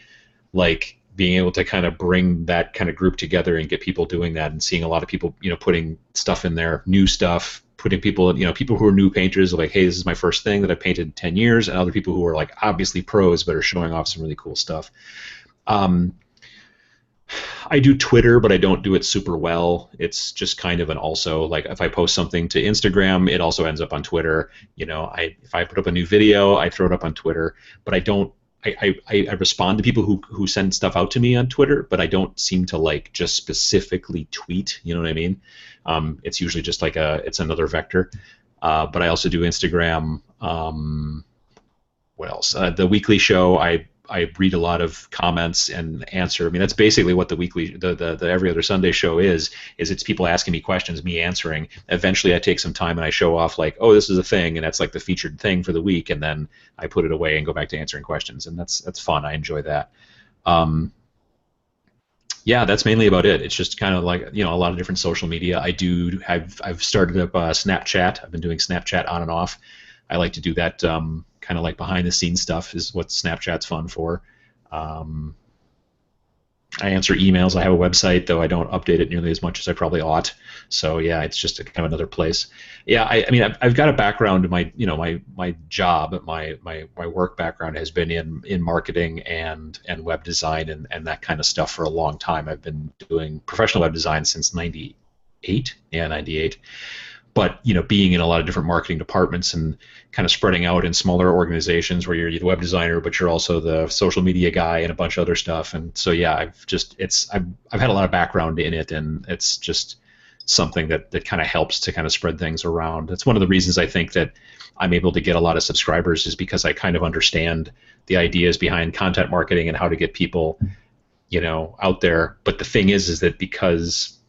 like being able to kind of bring that kind of group together and get people doing that, and seeing a lot of people putting stuff in there, new stuff, putting people people who are new painters, like, hey, this is my first thing that I've painted in 10 years, and other people who are like obviously pros but are showing off some really cool stuff. I do Twitter, but I don't do it super well. It's just kind of an also, like if I post something to Instagram, it also ends up on Twitter. You know, if I put up a new video, I throw it up on Twitter, but I don't. I respond to people who send stuff out to me on Twitter, but I don't seem to like just specifically tweet. You know what I mean? It's usually just like it's another vector. But I also do Instagram. What else? The weekly show, I read a lot of comments and answer. I mean, that's basically what the Every Other Sunday show is it's people asking me questions, me answering. Eventually I take some time and I show off like, oh, this is a thing, and that's like the featured thing for the week, and then I put it away and go back to answering questions, and that's fun. I enjoy that. Yeah, that's mainly about it. It's just kind of like, a lot of different social media. I've started up Snapchat. I've been doing Snapchat on and off. I like to do that kind of like behind the scenes stuff is what Snapchat's fun for. I answer emails. I have a website, though I don't update it nearly as much as I probably ought. So yeah, it's just kind of another place. Yeah, I mean, I've got a background in my job, my work background has been in marketing and web design and that kind of stuff for a long time. I've been doing professional web design since '98. Yeah, '98. But being in a lot of different marketing departments and kind of spreading out in smaller organizations where you're the web designer, but you're also the social media guy and a bunch of other stuff. And so yeah, I've had a lot of background in it, and it's just something that kind of helps to kind of spread things around. It's one of the reasons I think that I'm able to get a lot of subscribers, is because I kind of understand the ideas behind content marketing and how to get people out there. But the thing is that because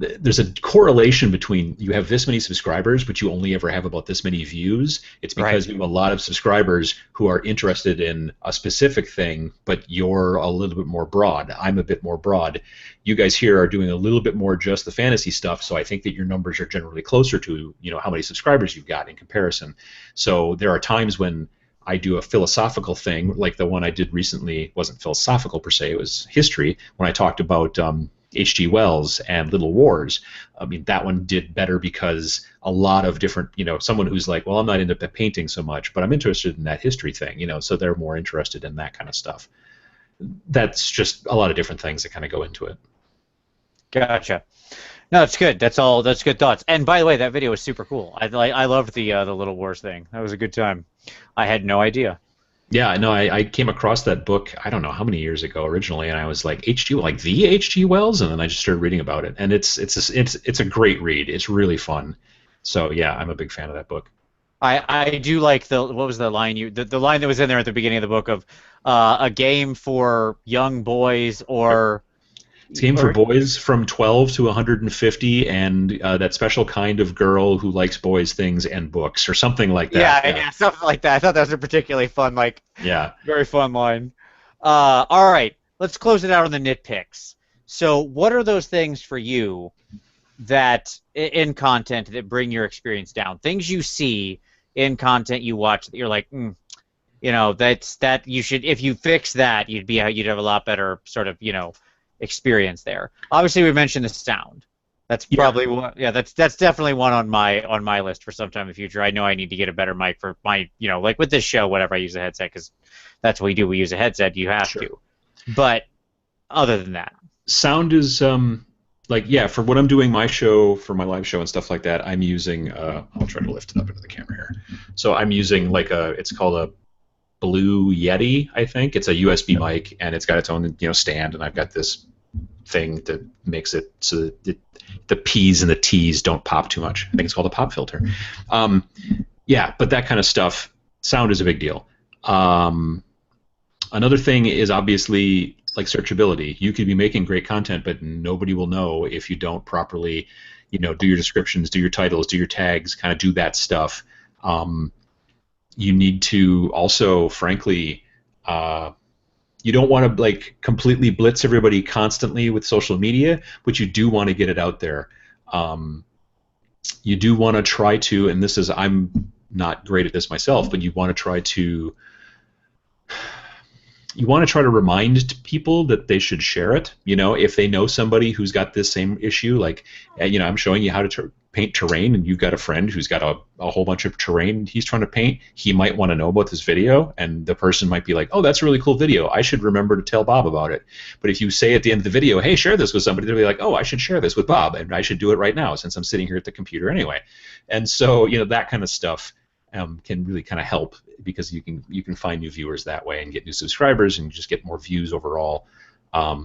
there's a correlation between you have this many subscribers, but you only ever have about this many views. It's because you have a lot of subscribers who are interested in a specific thing, but you're a little bit more broad. I'm a bit more broad. You guys here are doing a little bit more just the fantasy stuff, so I think that your numbers are generally closer to how many subscribers you've got in comparison. So there are times when I do a philosophical thing, like the one I did recently wasn't philosophical per se, it was history, when I talked about H.G. Wells and Little Wars. I mean, that one did better because a lot of different, someone who's like, well, I'm not into painting so much, but I'm interested in that history thing, so they're more interested in that kind of stuff. That's just a lot of different things that kind of go into it. Gotcha. No, that's good. That's good thoughts. And by the way, that video was super cool. I loved the Little Wars thing. That was a good time. I had no idea. Yeah, no, I came across that book, I don't know how many years ago originally, and I was like, H.G. like the H.G. Wells, and then I just started reading about it, and it's a great read. It's really fun. So yeah, I'm a big fan of that book. I do like what was the line the line that was in there at the beginning of the book of a game for young boys It's a game for boys from 12 to 150, and that special kind of girl who likes boys' things and books, or something like that. yeah, something like that. I thought that was a particularly fun, like, Yeah. very fun line. All right, let's close it out on the nitpicks. So, what are those things for you that in content that bring your experience down? Things you see in content you watch that you're like, that you should, if you fix that, you'd have a lot better sort of experience there. Obviously, we mentioned the sound. That's probably one. Yeah, that's definitely one on my list for sometime in the future. I know I need to get a better mic for my, like with this show, whatever, I use a headset because that's what we do. We use a headset. You have to. But other than that, sound is for what I'm doing my show, for my live show and stuff like that, I'm using I'll try to lift it up into the camera here. So I'm using it's called a Blue Yeti, I think. It's a USB mic, and it's got its own stand, and I've got this thing that makes it so that the P's and the T's don't pop too much. I think it's called a pop filter. But that kind of stuff, sound is a big deal. Another thing is obviously like searchability. You could be making great content, but nobody will know if you don't properly, do your descriptions, do your titles, do your tags, kind of do that stuff. You need to also, frankly, you don't want to completely blitz everybody constantly with social media, but you do want to get it out there. You do want to try to, and I'm not great at this myself, but you want to try to remind people that they should share it. If they know somebody who's got this same issue, I'm showing you how to paint terrain, and you've got a friend who's got a whole bunch of terrain he's trying to paint, he might want to know about this video, and the person might be like, oh, that's a really cool video. I should remember to tell Bob about it. But if you say at the end of the video, hey, share this with somebody, they'll be like, oh, I should share this with Bob, and I should do it right now since I'm sitting here at the computer anyway. And so, that kind of stuff can really kind of help, because you can find new viewers that way and get new subscribers and just get more views overall. I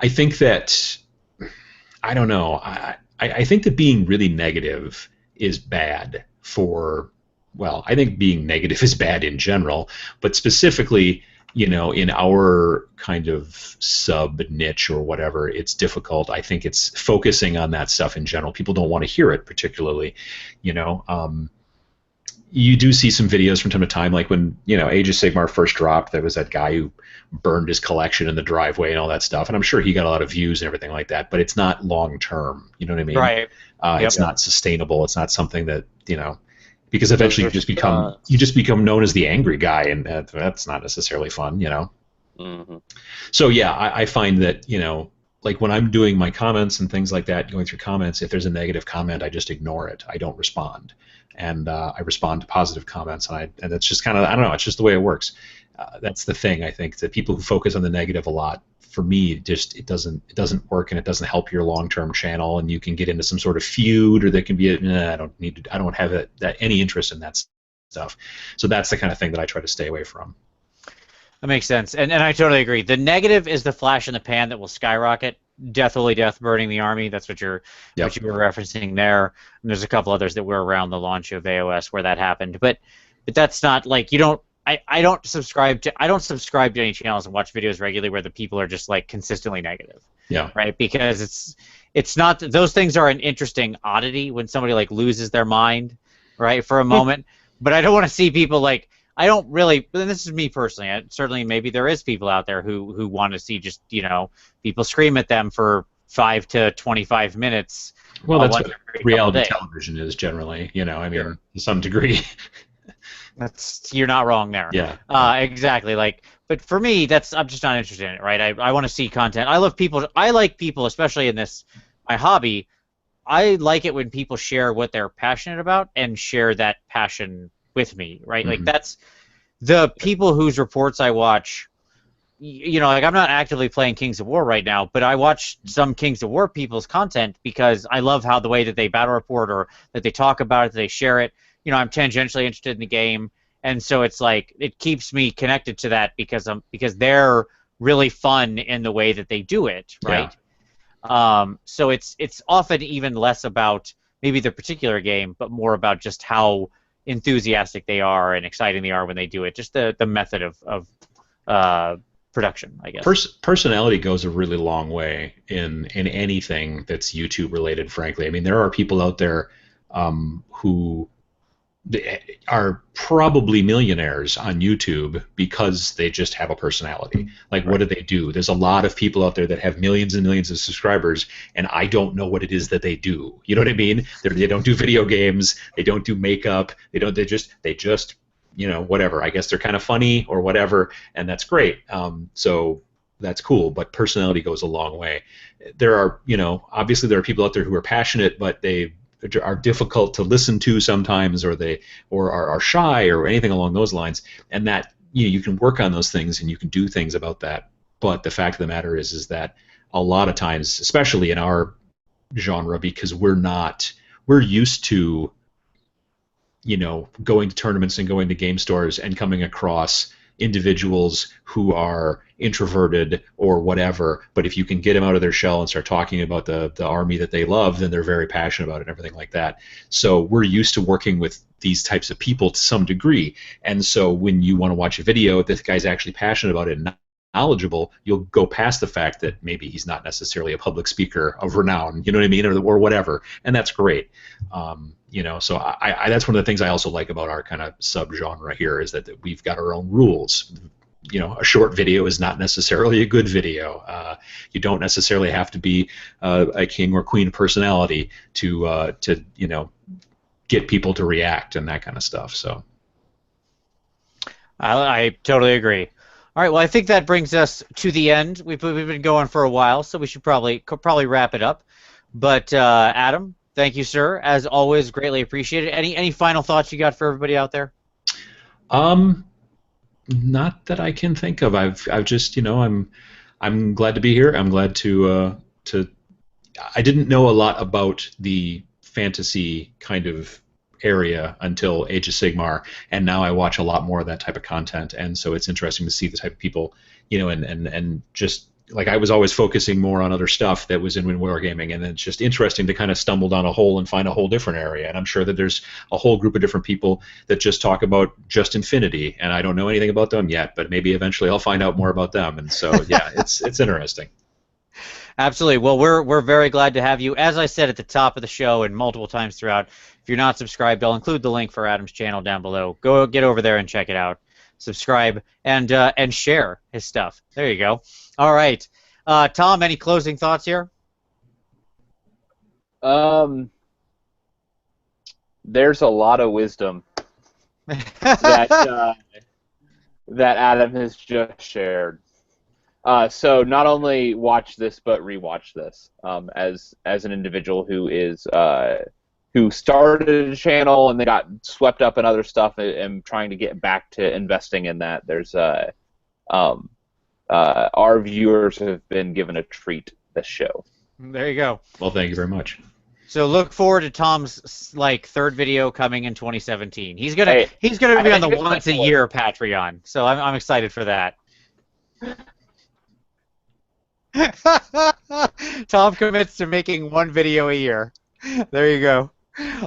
think that, I don't know, I think that being really negative is bad I think being negative is bad in general, but specifically, in our kind of sub niche or whatever, it's difficult. I think it's focusing on that stuff in general. People don't want to hear it particularly, You do see some videos from time to time, like when Age of Sigmar first dropped, there was that guy who burned his collection in the driveway and all that stuff, and I'm sure he got a lot of views and everything like that. But it's not long term, you know what I mean? Right. It's not sustainable. It's not something that because eventually you just become known as the angry guy, and that's not necessarily fun, Mm-hmm. So yeah, I find that like when I'm doing my comments and things like that, going through comments, if there's a negative comment, I just ignore it. I don't respond. And I respond to positive comments, and it's just kind of, I don't know, it's just the way it works. That's the thing, I think, that people who focus on the negative a lot, for me, it doesn't work, and it doesn't help your long-term channel, and you can get into some sort of feud, or there can be I don't have any interest in that stuff. So that's the kind of thing that I try to stay away from. That makes sense, and I totally agree. The negative is the flash in the pan that will skyrocket. Death burning the army. That's what you were referencing there. And there's a couple others that were around the launch of AOS where that happened. But that's not like you don't. I don't subscribe to any channels and watch videos regularly where the people are just like consistently negative. Yeah. Right. Because it's not, those things are an interesting oddity when somebody like loses their mind, right, for a moment. But I don't want to see people like. I don't really, and this is me personally, certainly maybe there is people out there who want to see just, people scream at them for 5 to 25 minutes. Well, that's what reality television is generally, I mean, Sure. to some degree. You're not wrong there. Yeah. Exactly. But for me, I'm just not interested in it, right? I want to see content. I like people, especially in my hobby. I like it when people share what they're passionate about and share that passion with me, right? Mm-hmm. Like that's the people whose reports I watch. Like I'm not actively playing Kings of War right now, but I watch some Kings of War people's content because I love the way that they battle report or that they talk about it, that they share it. I'm tangentially interested in the game, and so it's like it keeps me connected to that because they're really fun in the way that they do it, right? So it's often even less about maybe the particular game, but more about just how enthusiastic they are and exciting they are when they do it. Just the method of production, I guess. Personality goes a really long way in anything that's YouTube related. Frankly, I mean, there are people out there who are probably millionaires on YouTube because they just have a personality. Like, what do they do? There's a lot of people out there that have millions and millions of subscribers, and I don't know what it is that they do. You know what I mean? They don't do video games. They don't do makeup. They just you know, whatever. I guess they're kind of funny or whatever, and that's great. So that's cool. But personality goes a long way. There are, you know, obviously there are people out there who are passionate, but they are difficult to listen to sometimes, or are shy or anything along those lines, and that, you know, you can work on those things and you can do things about that. But the fact of the matter is that a lot of times, especially in our genre, because we're used to, you know, going to tournaments and going to game stores and coming across individuals who are introverted or whatever, but if you can get them out of their shell and start talking about the army that they love, then they're very passionate about it and everything like that. So we're used to working with these types of people to some degree, and so when you want to watch a video, if this guy's actually passionate about it and knowledgeable, you'll go past the fact that maybe he's not necessarily a public speaker of renown, you know what I mean, or whatever, and that's great. You know, so I that's one of the things I also like about our kind of subgenre here, is that we've got our own rules. You know, a short video is not necessarily a good video. You don't necessarily have to be a king or queen personality to you know, get people to react and that kind of stuff. So I totally agree. All right, well, I think that brings us to the end. We've been going for a while, so we should probably wrap it up. But Adam, thank you, sir. As always, greatly appreciated. Any final thoughts you got for everybody out there? Not that I can think of. I've just, you know, I'm glad to be here. I'm glad to I didn't know a lot about the fantasy kind of area until Age of Sigmar, and now I watch a lot more of that type of content, and so it's interesting to see the type of people, you know, and just like I was always focusing more on other stuff that was in Wargaming, and it's just interesting to kind of stumble down a hole and find a whole different area. And I'm sure that there's a whole group of different people that just talk about just Infinity, and I don't know anything about them yet, but maybe eventually I'll find out more about them. And so yeah, it's interesting. Absolutely. Well, we're very glad to have you. As I said at the top of the show and multiple times throughout, if you're not subscribed, I'll include the link for Adam's channel down below. Go get over there and check it out. Subscribe and share his stuff. There you go. All right, Tom. Any closing thoughts here? There's a lot of wisdom that Adam has just shared. So not only watch this, but rewatch this. As an individual who started a channel and they got swept up in other stuff and trying to get back to investing in that, there's our viewers have been given a treat this show. There you go. Well, thank you very much. So look forward to Tom's third video coming in 2017. He's gonna be on the once a year Patreon. So I'm excited for that. Tom commits to making one video a year. There you go.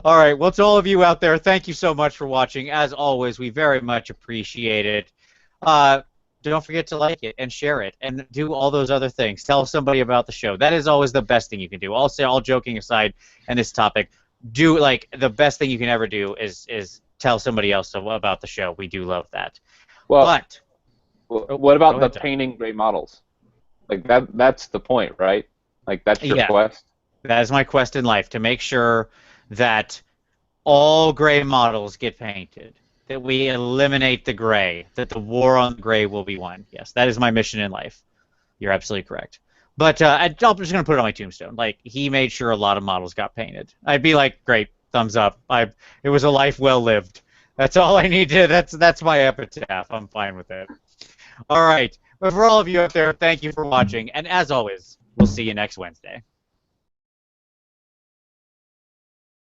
All right. Well, to all of you out there, thank you so much for watching. As always, we very much appreciate it. Don't forget to like it and share it and do all those other things. Tell somebody about the show. That is always the best thing you can do. I'll say, all joking aside, and this topic, the best thing you can ever do is tell somebody else about the show. We do love that. Well, what about the painting gray models? Like that's the point, right? Like that's your quest. That is my quest in life, to make sure that all gray models get painted, that we eliminate the gray, that the war on the gray will be won. Yes, that is my mission in life. You're absolutely correct. But I'm just going to put it on my tombstone. Like, he made sure a lot of models got painted. I'd be like, great, thumbs up. It was a life well lived. That's all I need to. That's my epitaph. I'm fine with it. All right. But for all of you out there, thank you for watching. And as always, we'll see you next Wednesday.